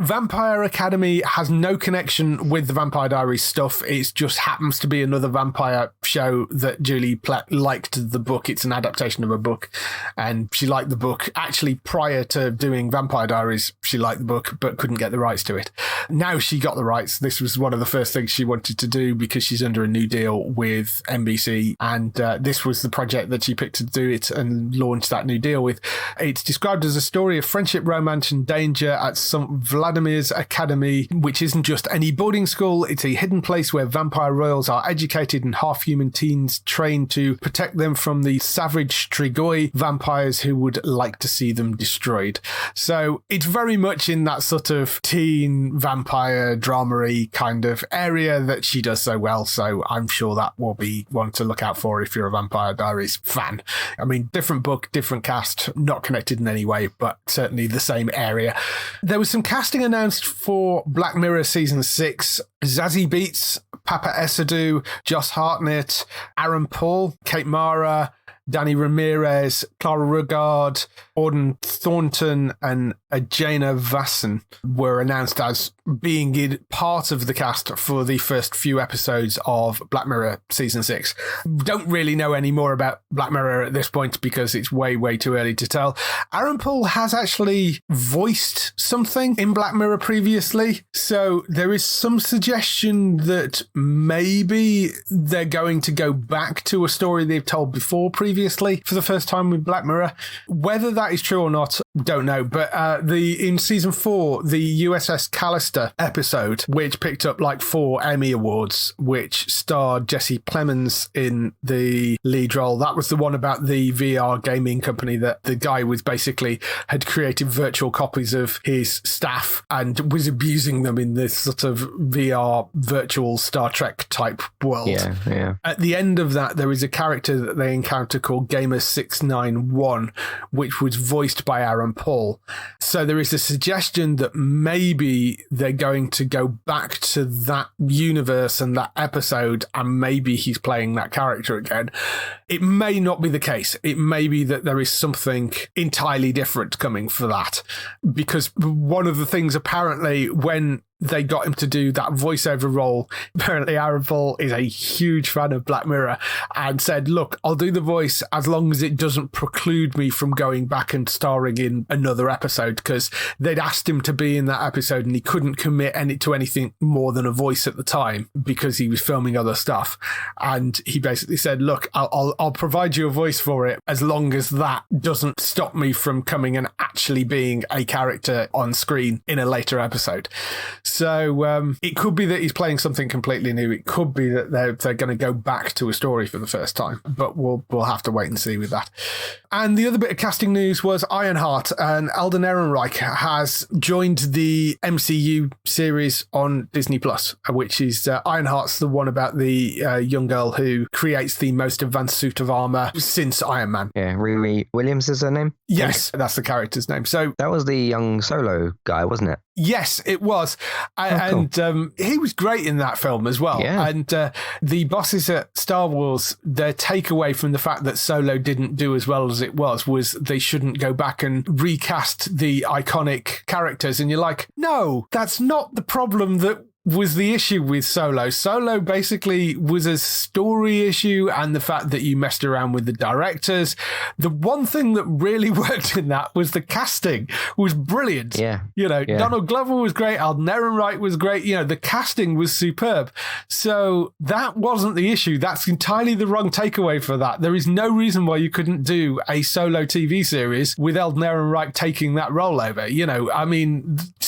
Vampire Academy has no connection with the Vampire Diaries stuff. It just happens to be another vampire show that Julie Plec liked the book. It's an adaptation of a book, and she liked the book. Actually, prior to doing Vampire Diaries, she liked the book but couldn't get the rights to it. Now she got the rights. This was one of the first things she wanted to do because she's under a new deal with NBC, and this was the project that she picked to do it and launch that new deal with. It's described as a story of friendship, romance and danger at St. Vladimir's Academy, which isn't just any boarding school. It's a hidden place where vampire royals are educated and half-human teens trained to protect them from the savage Strigoi vampires who would like to see them destroyed. So it's very much in that sort of teen vampire drama-y kind of area that she does so well. So I'm sure that will be one to look out for if you're a Vampire Diaries fan. I mean, different book, different cast, not connected in any way, but certainly the same area. There was some casting announced for Black Mirror Season 6. Zazie Beetz, Papa Esadu, Josh Hartnett, Aaron Paul, Kate Mara, Danny Ramirez, Clara Ruggard, Auden Thornton, and Ajana Vassan were announced as being part of the cast for the first few episodes of Black Mirror Season 6. Don't really know any more about Black Mirror at this point because it's way, way too early to tell. Aaron Paul has actually voiced something in Black Mirror previously, so there is some suggestion that maybe they're going to go back to a story they've told before previously for the first time with Black Mirror. Whether that is true or not, don't know. But in Season 4, the USS Callister episode, which picked up like 4 Emmy Awards, which starred Jesse Plemons in the lead role. That was the one about the VR gaming company that the guy was basically had created virtual copies of his staff and was abusing them in this sort of VR virtual Star Trek type world. Yeah. At the end of that, there is a character that they encounter called Gamer 691, which was voiced by Aaron Paul. So there is a suggestion that maybe they're going to go back to that universe and that episode, and maybe he's playing that character again. It may not be the case. It may be that there is something entirely different coming for that, because one of the things apparently when they got him to do that voiceover role, apparently Aaron Paul is a huge fan of Black Mirror and said, look, I'll do the voice as long as it doesn't preclude me from going back and starring in another episode, because they'd asked him to be in that episode and he couldn't commit to anything more than a voice at the time because he was filming other stuff. And he basically said, look, I'll provide you a voice for it as long as that doesn't stop me from coming and actually being a character on screen in a later episode. So it could be that he's playing something completely new. It could be that they're going to go back to a story for the first time, but we'll have to wait and see with that. And the other bit of casting news was Ironheart, and Alden Ehrenreich has joined the MCU series on Disney Plus, which is Ironheart's the one about the young girl who creates the most advanced suit of armor since Iron Man. Yeah, Riri Williams is her name? Yes, that's the character's name. So that was the young Solo guy, wasn't it? Yes, it was. And he was great in that film as well. Yeah. And the bosses at Star Wars, their takeaway from the fact that Solo didn't do as well as it was they shouldn't go back and recast the iconic characters. And you're like, no, that's not the problem that was the issue with Solo. Solo basically was a story issue and the fact that you messed around with the directors. The one thing that really worked in that was the casting was brilliant. Yeah. Donald Glover was great. Alden Ehrenreich was great. The casting was superb. So that wasn't the issue. That's entirely the wrong takeaway for that. There is no reason why you couldn't do a Solo TV series with Alden Ehrenreich taking that role over.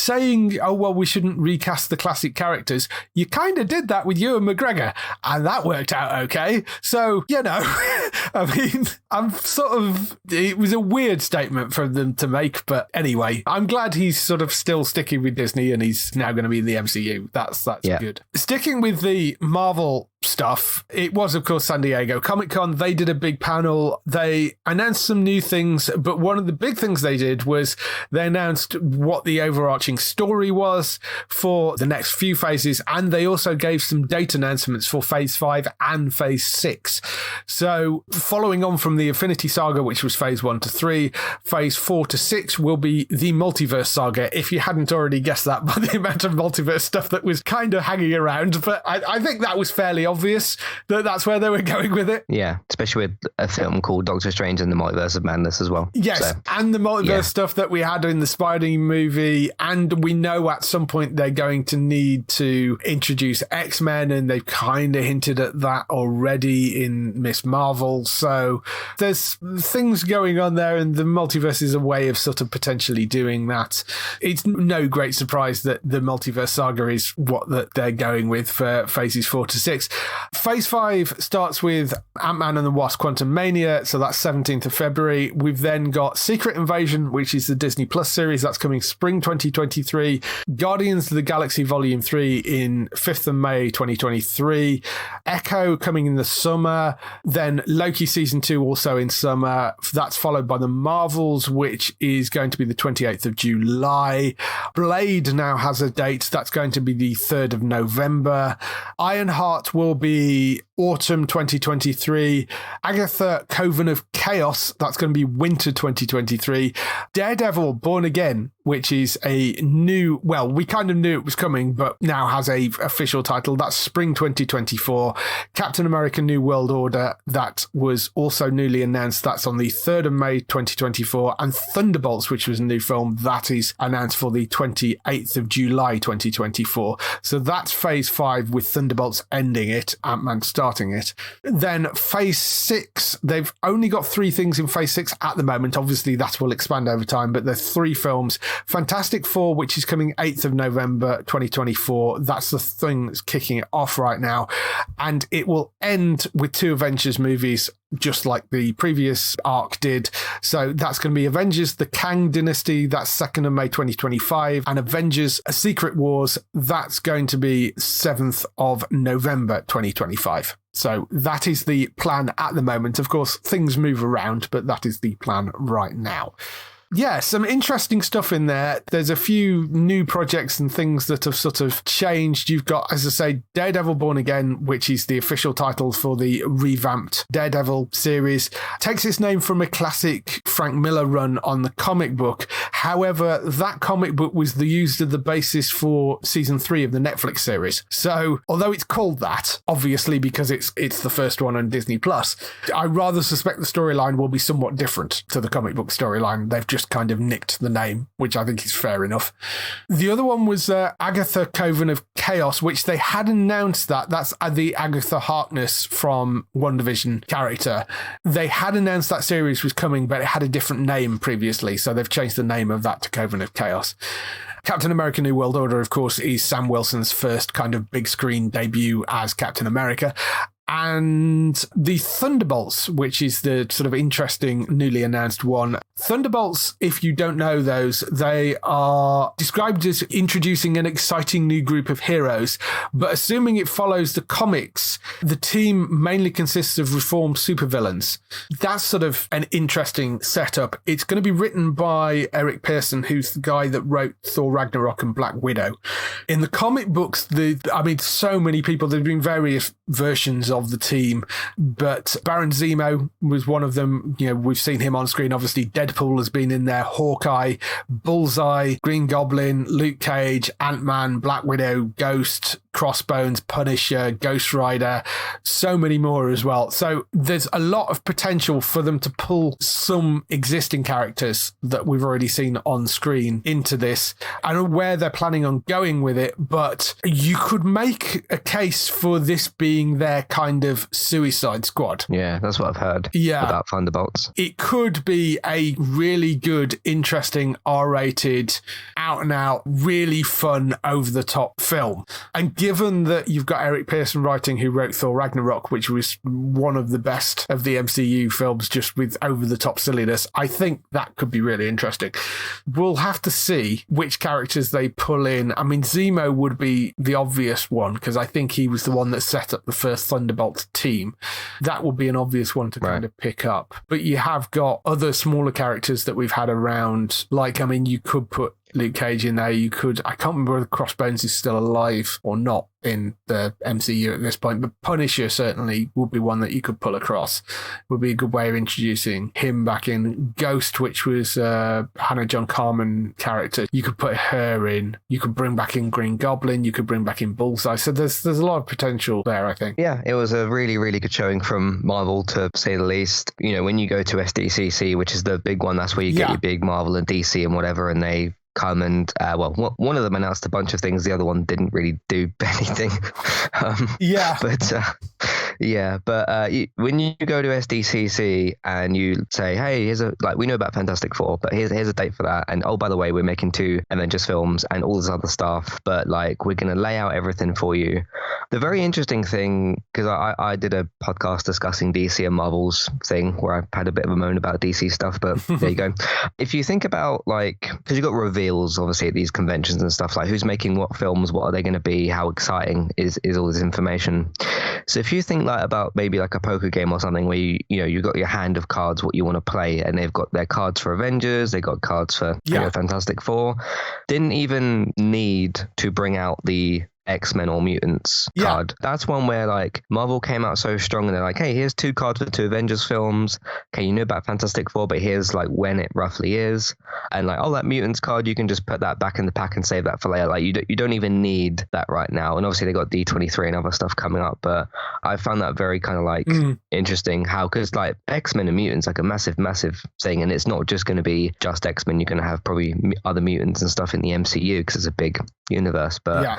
saying, oh, well, we shouldn't recast the classic characters, you kind of did that with Ewan McGregor, and that worked out okay. So, I mean, it was a weird statement for them to make, but anyway, I'm glad he's sort of still sticking with Disney and he's now going to be in the MCU. That's good. Sticking with the Marvel stuff, it was, of course, San Diego Comic-Con. They did a big panel. They announced some new things, but one of the big things they did was they announced what the overarching story was for the next few phases, and they also gave some date announcements for Phase 5 and Phase 6. So following on from the Infinity Saga, which was Phase 1 to 3, Phase 4 to 6 will be the Multiverse Saga, if you hadn't already guessed that by the amount of multiverse stuff that was kind of hanging around. But I think that was fairly obvious that that's where they were going with it. Yeah, especially with a film called Doctor Strange and the Multiverse of Madness as well. Yes, and the multiverse stuff that we had in the Spidey movie, and we know at some point they're going to need to introduce X-Men, and they've kind of hinted at that already in Miss Marvel. So there's things going on there, and the multiverse is a way of sort of potentially doing that. It's no great surprise that the Multiverse Saga is what that they're going with for phases 4 to 6. Phase 5 starts with Ant-Man and the Wasp: Quantumania, so that's 17th of February. We've then got Secret Invasion, which is the Disney Plus series, that's coming spring 2023. Guardians of the Galaxy Volume 3 in 5th of May 2023. Echo coming in the summer. Then Loki Season 2 also in summer. That's followed by The Marvels, which is going to be the 28th of July. Blade now has a date. That's going to be the 3rd of November. Ironheart will be autumn 2023. Agatha Coven of Chaos, that's going to be winter 2023. Daredevil Born Again, which is a new, well, we kind of knew it was coming, but now has a official title. That's spring 2024. Captain America New World Order, that was also newly announced. That's on the 3rd of May 2024. And Thunderbolts, which was a new film, that is announced for the 28th of July 2024. So that's Phase 5 with Thunderbolts ending it, Ant-Man starting it. Then Phase 6, they've only got 3 things in Phase 6 at the moment. Obviously, that will expand over time, but there's 3 films. Fantastic Four, which is coming 8th of November 2024. That's the thing that's kicking it off right now. And it will end with 2 Avengers movies, just like the previous arc did. So that's going to be Avengers, the Kang Dynasty, that's 2nd of May 2025, and Avengers, Secret Wars, that's going to be 7th of November 2025. So that is the plan at the moment. Of course, things move around, but that is the plan right now. Yeah, some interesting stuff in there. There's a few new projects and things that have sort of changed. You've got, as I say, Daredevil Born Again, which is the official title for the revamped Daredevil series. Takes its name from a classic Frank Miller run on the comic book. However, that comic book was used as the basis for season 3 of the Netflix series. So, although it's called that, obviously because it's the first one on Disney Plus, I rather suspect the storyline will be somewhat different to the comic book storyline. They've just kind of nicked the name, which I think is fair enough. The other one was Agatha Coven of Chaos, which they had announced that's the Agatha Harkness from WandaVision character. They had announced that series was coming, but it had a different name previously, so they've changed the name of that to Coven of Chaos. Captain America New World Order, of course, is Sam Wilson's first kind of big screen debut as Captain America. And the Thunderbolts, which is the sort of interesting newly announced one. Thunderbolts, if you don't know those, they are described as introducing an exciting new group of heroes. But assuming it follows the comics, the team mainly consists of reformed supervillains. That's sort of an interesting setup. It's going to be written by Eric Pearson, who's the guy that wrote Thor Ragnarok and Black Widow. In the comic books, so many people, there's been various versions of the team, but Baron Zemo was one of them. You know, we've seen him on screen. Obviously, Deadpool has been in there, Hawkeye, Bullseye, Green Goblin, Luke Cage, Ant-Man, Black Widow, Ghost, Crossbones, Punisher, Ghost Rider, so many more as well. So there's a lot of potential for them to pull some existing characters that we've already seen on screen into this. I don't know where they're planning on going with it, but you could make a case for this being their kind of Suicide Squad. Yeah, that's what I've heard about Thunderbolts. It could be a really good, interesting, R-rated, out-and-out, really fun, over-the-top film. And given that you've got Eric Pearson writing, who wrote Thor Ragnarok, which was one of the best of the MCU films, just with over-the-top silliness, I think that could be really interesting. We'll have to see which characters they pull in. I mean, Zemo would be the obvious one, because I think he was the one that set up the first Thunderbolts team. That would be an obvious one to kind of pick up. But you have got other smaller characters that we've had around. Like, I mean, you could put Luke Cage in there. You could, I can't remember whether Crossbones is still alive or not in the MCU at this point, but Punisher certainly would be one that you could pull across. Would be a good way of introducing him back in. Ghost, which was Hannah John Carmen character, you could put her in. You could bring back in Green Goblin. You could bring back in Bullseye. So there's a lot of potential there, I think. Yeah, it was a really, really good showing from Marvel, to say the least. You know, when you go to SDCC, which is the big one, that's where you get your big Marvel and DC and whatever, and they come and one of them announced a bunch of things, the other one didn't really do anything. When you go to SDCC and you say, hey, we know about Fantastic Four, but here's a date for that, and oh, by the way, we're making 2 Avengers films and all this other stuff, but like we're going to lay out everything for you. The very interesting thing, because I did a podcast discussing DC and Marvel's thing where I had a bit of a moan about DC stuff, but there you go. If you think about, like, because you've got reveals obviously at these conventions and stuff, like who's making what films, what are they going to be, how exciting is all this information. So if you think like about maybe like a poker game or something where you've got your hand of cards, what you want to play, and they've got their cards for Avengers, they got cards for Fantastic Four, didn't even need to bring out the X-Men or Mutants card. That's one where like Marvel came out so strong and they're like, hey, here's 2 cards for 2 Avengers films. Okay, you know about Fantastic Four, but here's like when it roughly is. And like, oh, that Mutants card, you can just put that back in the pack and save that for later. Like you don't even need that right now. And obviously they got D23 and other stuff coming up, but I found that very kind of like interesting how, because like X-Men and Mutants, like a massive thing, and it's not just going to be just X-Men. You're going to have probably other mutants and stuff in the MCU because it's a big universe. But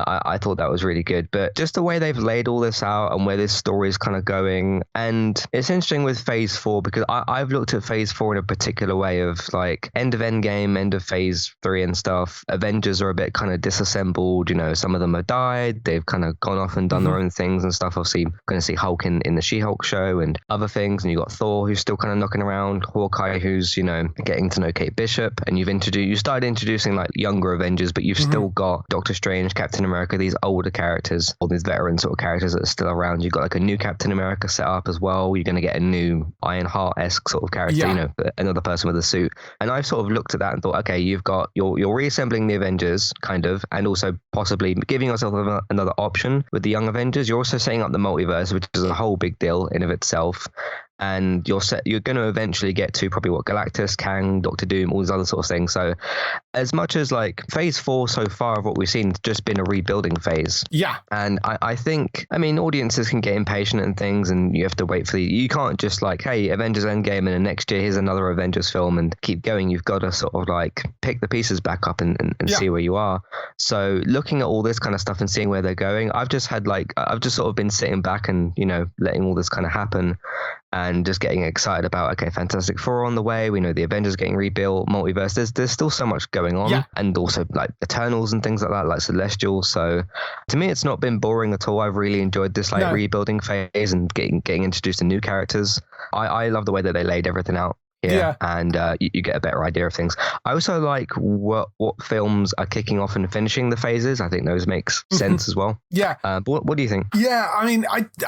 I thought that was really good. But just the way they've laid all this out and where this story is kind of going. And it's interesting with Phase 4 because I've looked at Phase 4 in a particular way of like end of Endgame, end of Phase 3 and stuff. Avengers are a bit kind of disassembled. You know, some of them have died. They've kind of gone off and done their own things and stuff. Obviously, going to see Hulk in the She-Hulk show and other things. And you've got Thor, who's still kind of knocking around. Hawkeye, who's, getting to know Kate Bishop. And you started introducing like younger Avengers, but you've still got Doctor Strange, Captain America, these older characters, all these veteran sort of characters that are still around. You've got like a new Captain America set up as well. You're going to get a new Ironheart-esque sort of character, another person with a suit. And I've sort of looked at that and thought, okay, you're reassembling the Avengers kind of, and also possibly giving yourself another option with the young Avengers. You're also setting up the multiverse, which is a whole big deal in of itself. And you're going to eventually get to probably Galactus, Kang, Doctor Doom, all these other sort of things. So as much as like Phase 4 so far of what we've seen has just been a rebuilding phase. Yeah. And I think, audiences can get impatient and things, and you have to wait you can't just like, hey, Avengers Endgame, and then next year here's another Avengers film and keep going. You've got to sort of like pick the pieces back up and see where you are. So looking at all this kind of stuff and seeing where they're going, I've just sort of been sitting back and, letting all this kind of happen. And just getting excited about, okay, Fantastic Four on the way. We know the Avengers getting rebuilt, multiverse. There's still so much going on. And also like Eternals and things like that, like Celestial. So to me, it's not been boring at all. I've really enjoyed this rebuilding phase and getting introduced to new characters. I love the way that they laid everything out. And you get a better idea of things. I also like what films are kicking off and finishing the phases. I think those makes sense as well. But what do you think?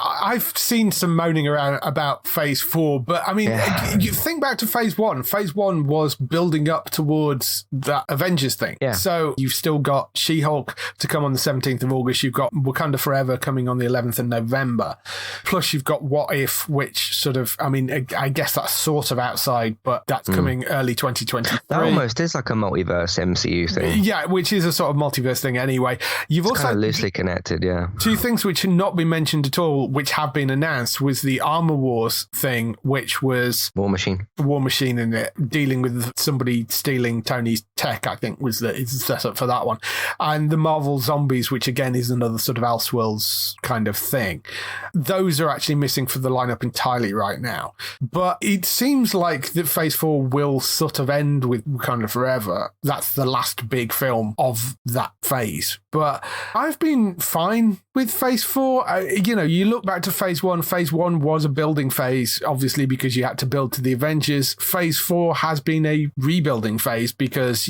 I've seen some moaning around about Phase 4, but you think back to Phase 1. Phase 1 was building up towards that Avengers thing. So you've still got She-Hulk to come on the 17th of August. You've got Wakanda Forever coming on the 11th of November. Plus you've got What If, which sort of, I guess that's sort of outside side, but that's coming early 2023. That almost is like a multiverse MCU thing. Yeah, which is a sort of multiverse thing anyway. You've also kind of loosely connected, yeah. Two things which had not been mentioned at all, which have been announced, was the Armor Wars thing, which was War Machine in it, dealing with somebody stealing Tony's tech, I think is the setup for that one. And the Marvel Zombies, which again is another sort of Elseworlds kind of thing. Those are actually missing for the lineup entirely right now. But it seems like that Phase 4 will sort of end with Wakanda Forever. That's the last big film of that phase. But I've been fine with Phase 4. You look back to Phase 1. Phase 1 was a building phase, obviously, because you had to build to the Avengers. Phase 4 has been a rebuilding phase because,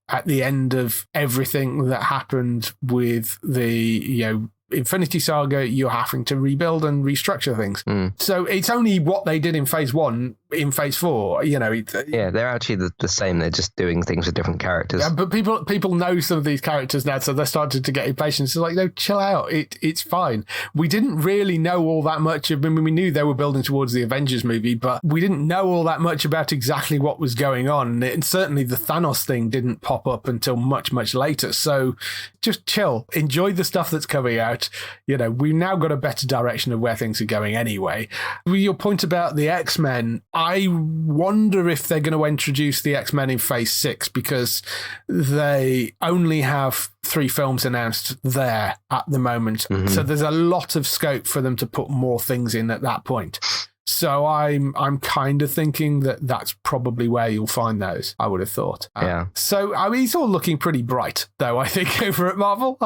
at the end of everything that happened with the, Infinity Saga, you're having to rebuild and restructure things. So it's only what they did in Phase 1 in Phase 4, yeah, they're actually the same. They're just doing things with different characters. Yeah, but people know some of these characters now, so they're starting to get impatient. It's like, no, chill out. It's fine. We didn't really know all that much. We knew they were building towards the Avengers movie, but we didn't know all that much about exactly what was going on. And certainly the Thanos thing didn't pop up until much, much later. So just chill. Enjoy the stuff that's coming out. We've now got a better direction of where things are going anyway. Your point about the X-Men, I wonder if they're going to introduce the X-Men in Phase 6 because they only have 3 films announced there at the moment. So there's a lot of scope for them to put more things in at that point. So I'm kind of thinking that that's probably where you'll find those, I would have thought. Yeah. So, it's all looking pretty bright, though, I think, over at Marvel.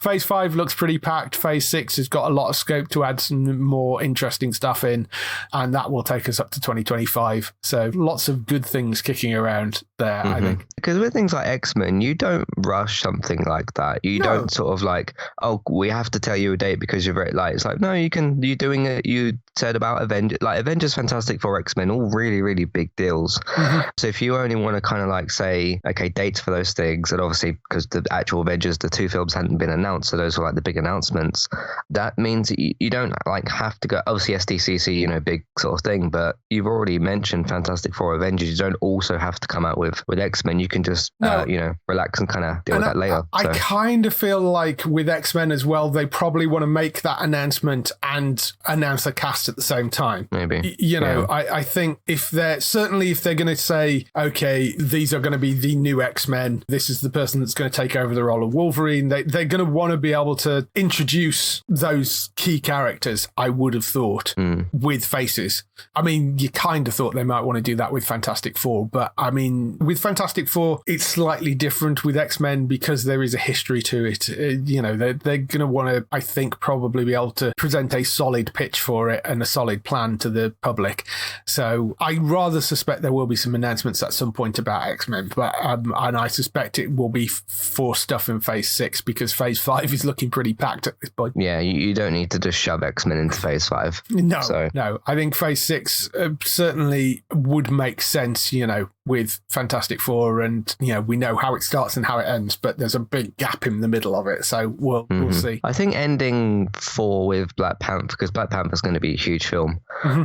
Phase 5 looks pretty packed. Phase 6 has got a lot of scope to add some more interesting stuff in, and that will take us up to 2025. So lots of good things kicking around there, I think. Because with things like X-Men, you don't rush something like that. You don't sort of like, oh, we have to tell you a date because you're very light. It's like, no, you're doing it. You said about Avengers, Fantastic Four, X-Men, all really, really big deals. So if you only want to kind of like say, okay, dates for those things, and obviously because the actual Avengers, the 2 films hadn't been announced, so those were like the big announcements, that means you don't like have to go, obviously SDCC, big sort of thing, but you've already mentioned Fantastic Four, Avengers. You don't also have to come out with X-Men. You can just, relax and kind of deal with that later. I kind of feel like with X-Men as well, they probably want to make that announcement and announce a cast at the same time. Maybe. I think if they're going to say, okay, these are going to be the new X-Men, this is the person that's going to take over the role of Wolverine, they're going to want to be able to introduce those key characters, I would have thought, with faces. I mean, you kind of thought they might want to do that with Fantastic Four, but I mean, with Fantastic Four, it's slightly different with X-Men because there is a history to it. They're going to want to, I think, probably be able to present a solid pitch for it and a solid plan to the public. So I rather suspect there will be some announcements at some point about X-Men, but and I suspect it will be for stuff in Phase 6 because Phase 5 is looking pretty packed at this point. Yeah, you don't need to just shove X-Men into Phase 5. No. I think Phase 6 certainly would make sense, with Fantastic Four, and we know how it starts and how it ends, but there's a big gap in the middle of it, so we'll see. I think ending 4 with Black Panther, because Black Panther's going to be a huge film.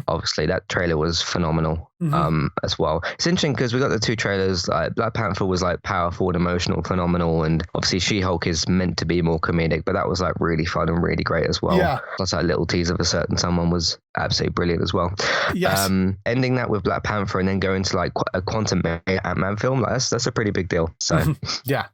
Obviously, that trailer was phenomenal as well. It's interesting because we got the 2 trailers. Black Panther was like powerful and emotional, phenomenal, and obviously She-Hulk is meant to be more comedic, but that was like really fun and really great as well. Yeah. Plus that little tease of a certain someone was absolutely brilliant as well. Yes. Ending that with Black Panther and then going to like a Quantum Ant-Man film, that's a pretty big deal. So yeah.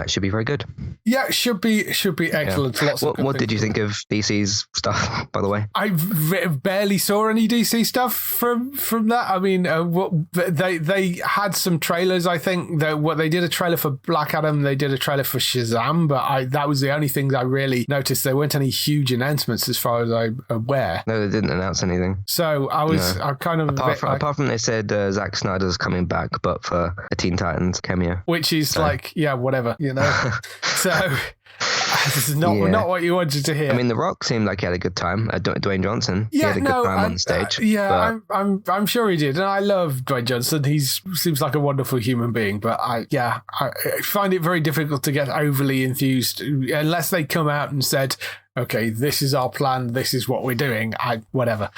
Should be very good. Yeah, should be excellent. Yeah. What did you think of DC's stuff, by the way? I barely saw any DC stuff from that. I mean, they had some trailers. I think they did a trailer for Black Adam. They did a trailer for Shazam, but that was the only things I really noticed. There weren't any huge announcements as far as I'm aware. No, they didn't announce anything. So I'm kind of apart from they said Zack Snyder's coming back, but for a Teen Titans cameo, which is whatever, So This is not what you wanted to hear. I mean, The Rock seemed like he had a good time. Dwayne Johnson, he had a good time on stage. I'm sure he did, and I love Dwayne Johnson. He seems like a wonderful human being, but I find it very difficult to get overly enthused unless they come out and said, okay, this is our plan, this is what we're doing, whatever,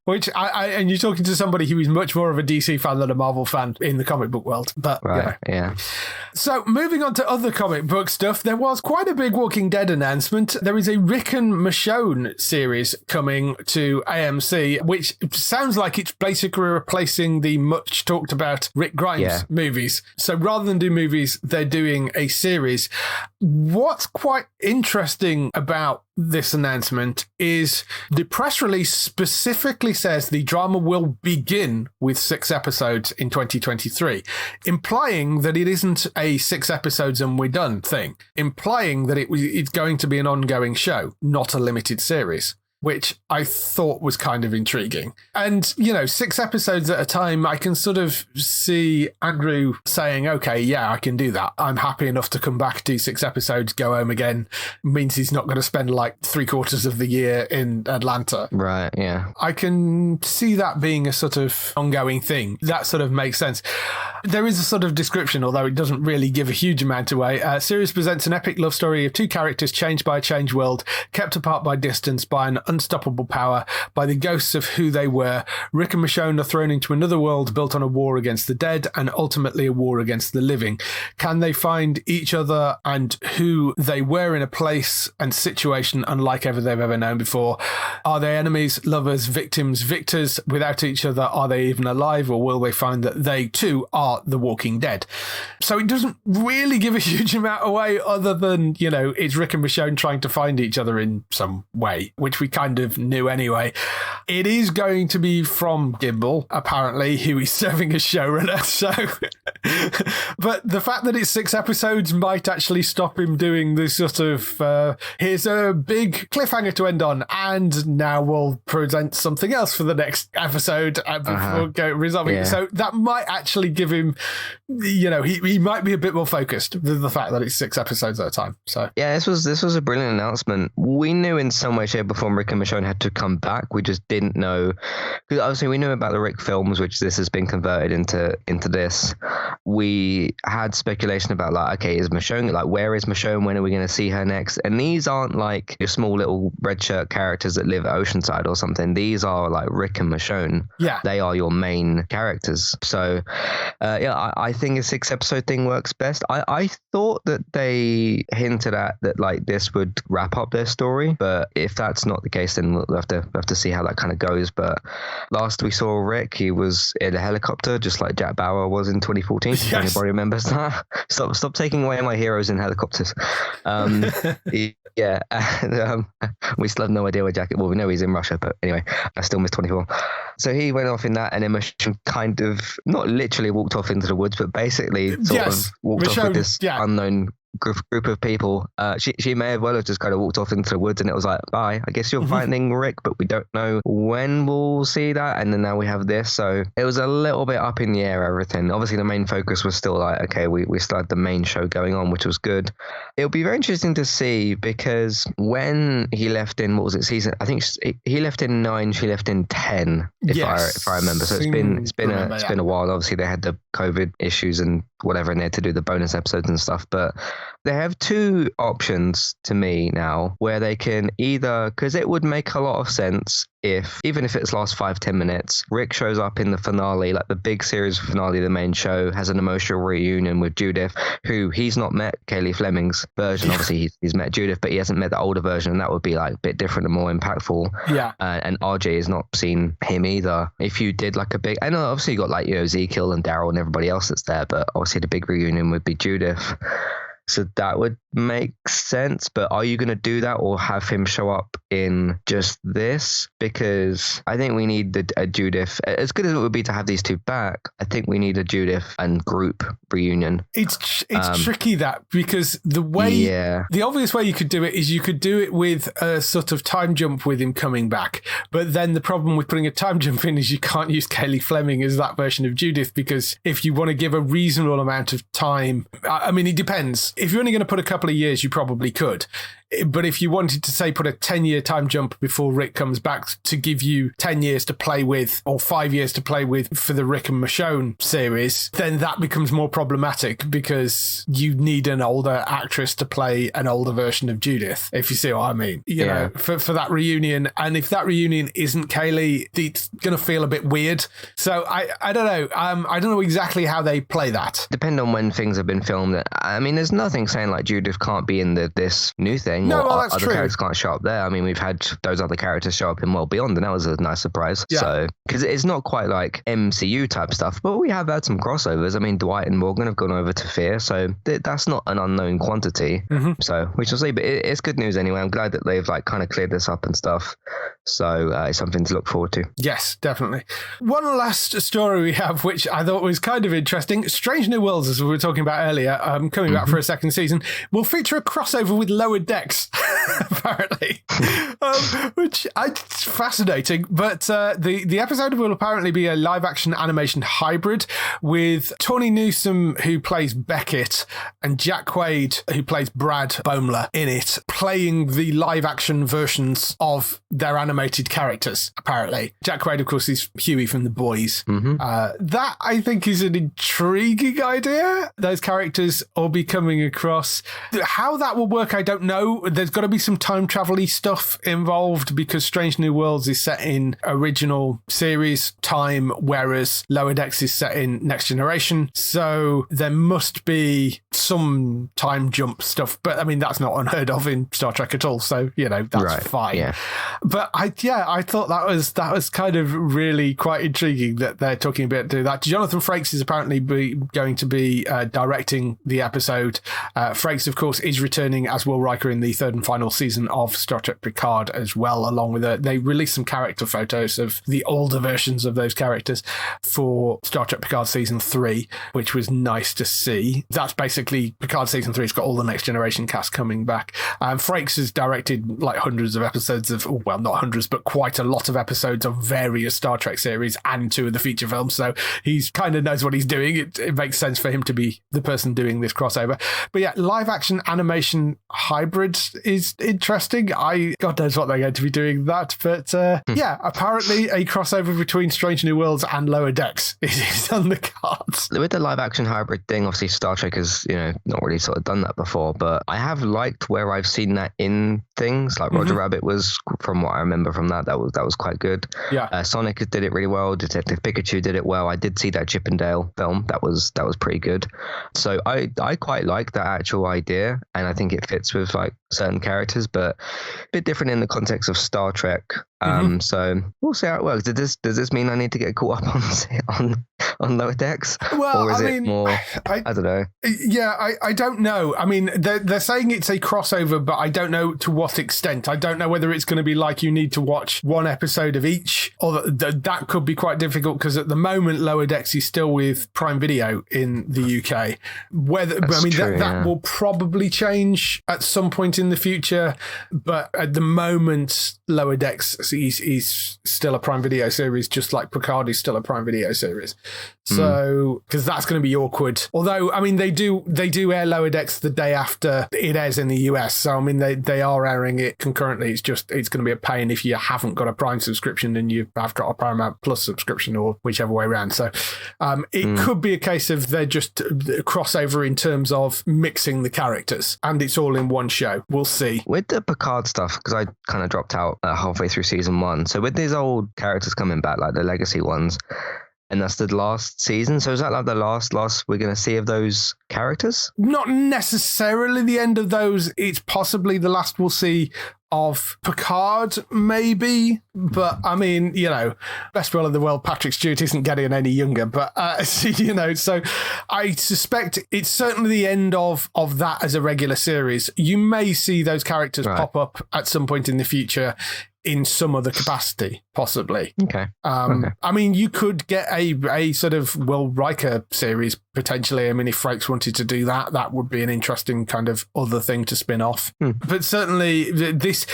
Which and you're talking to somebody who is much more of a DC fan than a Marvel fan in the comic book world. But right, yeah. So moving on to other comic book stuff, there was quite a big Walking Dead announcement. There is a Ricken Michonne series coming to AMC, which sounds like it's basically replacing the much talked about Rick Grimes movies. So rather than do movies, they're doing a series. What's quite interesting about this announcement is the press release specifically says the drama will begin with 6 episodes in 2023, implying that it isn't a 6 episodes and we're done thing, implying that it's going to be an ongoing show, not a limited series, which I thought was kind of intriguing. And, 6 episodes at a time, I can sort of see Andrew saying, okay, yeah, I can do that. I'm happy enough to come back, do 6 episodes, go home again. Means he's not going to spend like 3/4 of the year in Atlanta. Right, yeah. I can see that being a sort of ongoing thing. That sort of makes sense. There is a sort of description, although it doesn't really give a huge amount away. Series presents an epic love story of 2 characters changed by a changed world, kept apart by distance, by an unstoppable power, by the ghosts of who they were. Rick and Michonne are thrown into another world built on a war against the dead and ultimately a war against the living. Can they find each other and who they were in a place and situation unlike ever they've ever known before? Are they enemies, lovers, victims, victors? Without each other, are they even alive, or will they find that they too are the Walking Dead? So it doesn't really give a huge amount away other than, it's Rick and Michonne trying to find each other in some way, which we kind of knew anyway. It is going to be from Gimbal, apparently, who is serving as showrunner. So, but the fact that it's 6 episodes might actually stop him doing this sort of, here's a big cliffhanger to end on, and now we'll present something else for the next episode before resolving it. So that might actually give him, he might be a bit more focused with the fact that it's 6 episodes at a time. So yeah, this was a brilliant announcement. We knew in some way, shape, or form Rick and Michonne had to come back. We just didn't know, because obviously we knew about the Rick films, which this has been converted into this. We had speculation about okay, is Michonne, where is Michonne? When are we going to see her next? And these aren't like your small little red shirt characters that live at Oceanside or something. These are like Rick and Michonne. Yeah, they are your main characters. So I think a 6 episode thing works best. I thought that they hinted at that this would wrap up their story, but if that's not the case, then we'll have to see how that kind of goes. But last we saw Rick, he was in a helicopter, just like Jack Bauer was in 2014. Yes. If anybody remembers that. Stop taking away my heroes in helicopters. We still have no idea where Jack. Well, we know he's in Russia, but anyway, I still miss 24. So he went off in that, and then Michonne kind of not literally walked off into the woods, but basically sort of walked off with this unknown group of people. She may have well have just kind of walked off into the woods, and it was like, bye, I guess you're finding Rick, but we don't know when we'll see that. And then now we have this, so it was a little bit up in the air, everything. Obviously the main focus was still okay, we still had the main show going on, which was good. It'll be very interesting to see, because when he left in, what was it, season, I think he left in 9, she left in 10, if I remember. So it's been a while. Obviously they had the COVID issues and whatever, and they had to do the bonus episodes and stuff, but they have 2 options to me now where they can either, because it would make a lot of sense if, even if it's last 5-10 minutes, Rick shows up in the finale, like the big series finale, the main show, has an emotional reunion with Judith, who he's not met Kaylee Fleming's version. Obviously he's met Judith, but he hasn't met the older version, and that would be a bit different and more impactful. Yeah. And RJ has not seen him either. If you did a big, I know obviously you got Ezekiel and Daryl and everybody else that's there, but obviously the big reunion would be Judith. So that would make sense, but are you going to do that or have him show up in just this? Because I think we need a Judith, as good as it would be to have these 2 back, I think we need a Judith and group reunion. It's tricky, that, because the obvious way you could do it is you could do it with a sort of time jump with him coming back, but then the problem with putting a time jump in is you can't use Kaylee Fleming as that version of Judith, because if you want to give a reasonable amount of time, I mean, it depends. if you're only going to put a couple of years, you probably could. But if you wanted to, say, put a 10-year time jump before Rick comes back to give you 10 years to play with, or 5 years to play with for the Rick and Michonne series, then that becomes more problematic because you need an older actress to play an older version of Judith, if you see what I mean. You know, for that reunion. And if that reunion isn't Kaylee, it's going to feel a bit weird. So I don't know. I don't know exactly how they play that. Depend on when things have been filmed. I mean, there's nothing saying like Judith can't be in this new thing. No, well, that's other true. characters can't show up there. I mean, we've had those other characters show up in World Beyond, and that was a nice surprise. Yeah. So, because it's not quite like MCU type stuff, but we have had some crossovers. I mean, Dwight and Morgan have gone over to Fear, so that's not an unknown quantity. So we shall see. But it's good news anyway. I'm glad that they've like kind of cleared this up and stuff. So it's something to look forward to. Yes, definitely. One last story we have, which I thought was kind of interesting. Strange New Worlds, as we were talking about earlier, coming back for a second season, will feature a crossover with Lower Decks, apparently, which it's fascinating. But the episode will apparently be a live-action animation hybrid with Tawny Newsome, who plays Beckett, and Jack Quaid, who plays Brad Boemler, in it, playing the live-action versions of their animated characters, apparently. Jack Quaid, of course, is Huey from The Boys. That, I think, is an intriguing idea. Those characters all be coming across. How that will work, I don't know. There's got to be some time travel-y stuff involved because Strange New Worlds is set in original series time, whereas Lower Decks is set in Next Generation. So there must be some time jump stuff. But I mean, that's not unheard of in Star Trek at all. So, you know, that's fine. Yeah. But I thought that was kind of really quite intriguing that they're talking about doing that. Jonathan Frakes is apparently going to be directing the episode. Frakes, of course, is returning as Will Riker in the third and final season of Star Trek Picard as well, along with they released some character photos of the older versions of those characters for Star Trek Picard Season 3, which was nice to see. That's basically Picard Season 3. It's got all the Next Generation cast coming back. Frakes has directed like hundreds of episodes of, well, not hundreds, but quite a lot of episodes of various Star Trek series and 2 of the feature films. So he's kind of knows what he's doing. It makes sense for him to be the person doing this crossover. But yeah, live action animation hybrid is interesting. God knows what they're going to be doing that. But yeah, apparently a crossover between Strange New Worlds and Lower Decks is on the cards. With the live action hybrid thing, obviously Star Trek has, not really sort of done that before, but I have liked where I've seen that in things. Like Roger Rabbit was, from what I remember from that was quite good. Yeah. Sonic did it really well. Detective Pikachu did it well. I did see that Chip and Dale film. That was pretty good. So I quite like that actual idea, and I think it fits with like certain characters, but a bit different in the context of Star Trek. So we'll see how it works. Does this mean I need to get caught up on Lower Decks? Well, or is it more? I don't know. Yeah, I don't know. I mean, they're saying it's a crossover, but I don't know to what extent. I don't know whether it's going to be like you need to watch one episode of each, or that could be quite difficult because at the moment Lower Decks is still with Prime Video in the UK. That will probably change at some point in the future, but at the moment Lower Decks is still a Prime Video series, just like Picard is still a Prime Video series. So, because that's going to be awkward. Although, I mean, they do air Lower Decks the day after it airs in the US. So, I mean, they are airing it concurrently. It's going to be a pain if you haven't got a Prime subscription and you have got a Paramount Plus subscription, or whichever way around. So, it could be a case of they're just crossover in terms of mixing the characters, and it's all in one show. We'll see. With the Picard stuff, because I kind of dropped out halfway through season 1. So with these old characters coming back, like the legacy ones, and that's the last season. So is that like the last we're going to see of those characters? Not necessarily the end of those. It's possibly the last we'll see of Picard, maybe. But I mean, best will in the world, Patrick Stewart isn't getting any younger. But so I suspect it's certainly the end of that as a regular series. You may see those characters pop up at some point in the future in some other capacity, possibly. Okay. I mean, you could get a sort of Will Riker series potentially. I mean, if Frakes wanted to do that, that would be an interesting kind of other thing to spin off. But certainly this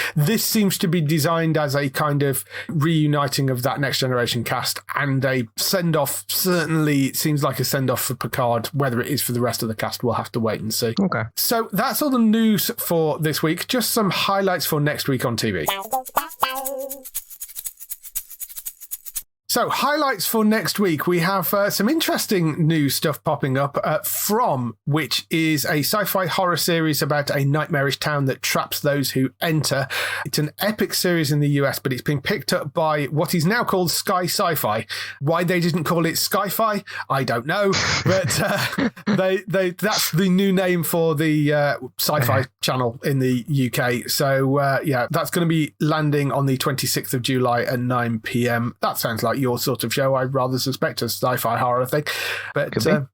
seems to be designed as a kind of reuniting of that Next Generation cast and a send-off. Certainly it seems like a send-off for Picard. Whether it is for the rest of the cast, we'll have to wait and see. Okay. So that's all the news for this week. Just some highlights for next week on TV. So, highlights for next week. We have some interesting new stuff popping up. From, which is a sci-fi horror series about a nightmarish town that traps those who enter. It's an epic series in the US, but it's been picked up by what is now called Sky Sci-Fi. Why they didn't call it Sci-Fi, I don't know. But that's the new name for the sci-fi channel in the UK. So, yeah, that's going to be landing on the 26th of July at 9 p.m. That sounds like your sort of show. I rather suspect a sci-fi horror thing, but so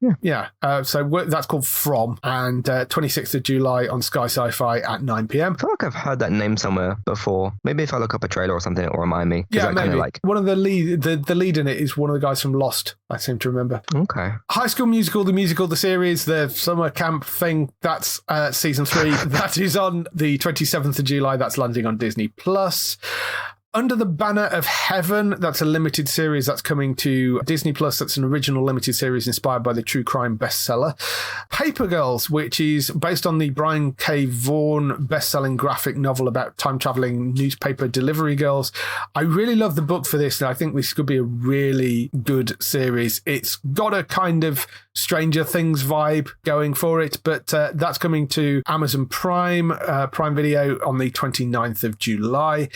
that's called From, and 26th of July on Sky Sci-Fi at 9 p.m. I feel like I've heard that name somewhere before. Maybe if I look up a trailer or something, it'll remind me. Yeah, maybe. Like... One of the lead in it is one of the guys from Lost, I seem to remember. Okay. High School Musical, the musical, the series, the summer camp thing, that's season 3. That is on the 27th of July. That's landing on Disney+. Under the Banner of Heaven, that's a limited series that's coming to Disney+. That's an original limited series inspired by the true crime bestseller. Paper Girls, which is based on the Brian K. Vaughan best-selling graphic novel about time-traveling newspaper delivery girls. I really love the book for this, and I think this could be a really good series. It's got a kind of Stranger Things vibe going for it, but that's coming to Amazon Prime Video on the 29th of July.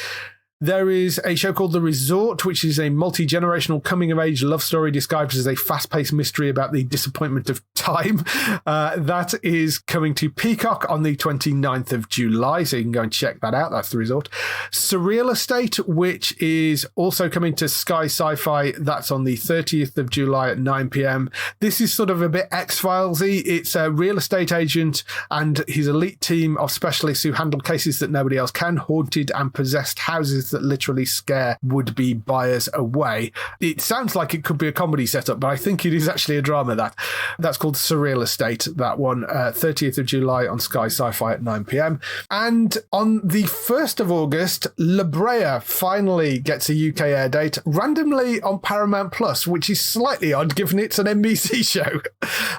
There is a show called The Resort, which is a multi-generational coming-of-age love story disguised as a fast-paced mystery about the disappointment of time. That is coming to Peacock on the 29th of July, so you can go and check that out. That's The Resort. Surreal Estate, which is also coming to Sky Sci-Fi. That's on the 30th of July at 9 p.m. This is sort of a bit X-Files-y. It's a real estate agent and his elite team of specialists who handle cases that nobody else can, haunted and possessed houses that literally scare would-be buyers away. It sounds like it could be a comedy setup, but I think it is actually a drama. That's called Surreal Estate, that one, 30th of July on Sky Sci-Fi at 9 p.m. And on the 1st of August, La Brea finally gets a UK air date, randomly on Paramount Plus, which is slightly odd given it's an NBC show.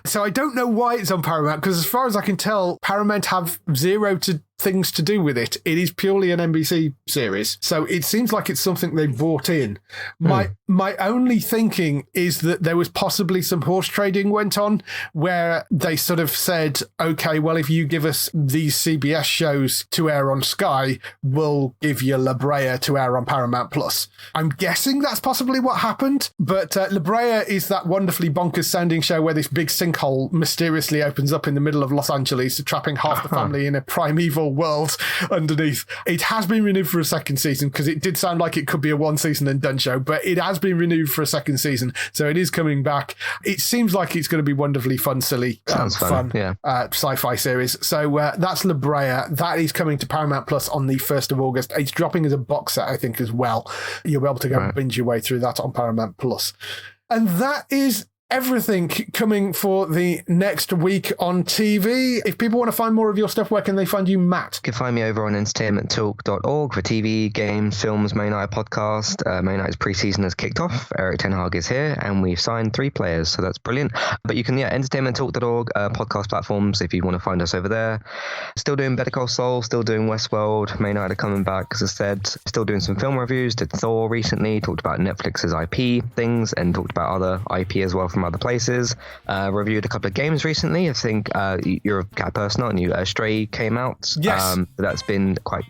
So I don't know why it's on Paramount, because as far as I can tell, Paramount have zero things to do with it. It is purely an NBC series, so it seems like it's something they bought in. My only thinking is that there was possibly some horse trading went on, where they sort of said, okay, well, if you give us these CBS shows to air on Sky, we'll give you La Brea to air on Paramount Plus. I'm guessing that's possibly what happened, but La Brea is that wonderfully bonkers sounding show where this big sinkhole mysteriously opens up in the middle of Los Angeles, trapping half the family in a primeval world underneath. It has been renewed for a second season, because it did sound like it could be a one season and done show, but it has been renewed for a second season, so it is coming back. It seems like it's going to be wonderfully fun, silly, fun yeah. Sci-fi series. So that's La Brea. That is coming to Paramount Plus on the 1st of August. It's dropping as a box set, I think, as well. You'll be able to go and binge your way through that on Paramount Plus. And that is everything coming for the next week on TV. If people want to find more of your stuff, where can they find you, Matt? You can find me over on entertainmenttalk.org for TV, games, films, May Night podcast. May Night's preseason has kicked off. Eric Ten Hag is here, and we've signed 3 players, so that's brilliant. But you can, entertainmenttalk.org, podcast platforms, if you want to find us over there. Still doing Better Call Saul, still doing Westworld. May Night are coming back, as I said. Still doing some film reviews. Did Thor recently, talked about Netflix's IP things, and talked about other IP as well from other places. Reviewed a couple of games recently. I think you're a cat person, aren't you? Stray came out. Yes. That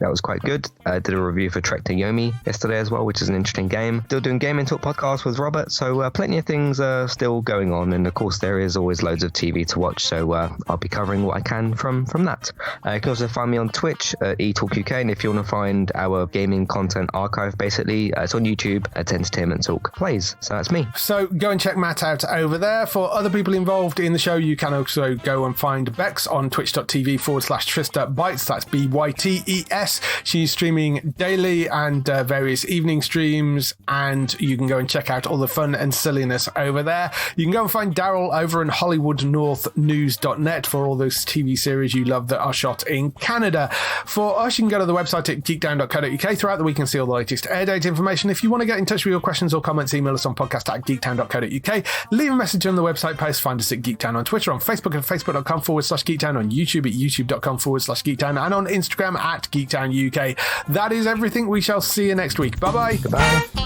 was quite good. Did a review for Trek to Yomi yesterday as well, which is an interesting game. Still doing Game and Talk podcast with Robert, so plenty of things are still going on, and of course there is always loads of TV to watch, so I'll be covering what I can from that. You can also find me on Twitch at eTalkUK, and if you want to find our gaming content archive, basically it's on YouTube at Entertainment Talk Plays. So that's me. So go and check Matt out over there. For other people involved in the show, you can also go and find Bex on twitch.tv/Trista Bytes. That's BYTES. She's streaming daily and various evening streams, and you can go and check out all the fun and silliness over there. You can go and find Daryl over in HollywoodNorthNews.net for all those TV series you love that are shot in Canada. For us, you can go to the website at geektown.co.uk. Throughout the week and see all the latest air date information. If you want to get in touch with your questions or comments, email us on podcast@geektown.co.uk. Leave a message on the website post. Find us at Geektown on Twitter, on Facebook at facebook.com/Geektown, on YouTube at youtube.com/Geektown, and on Instagram at Geektown UK. That is everything. We shall see you next week. Bye-bye. Goodbye.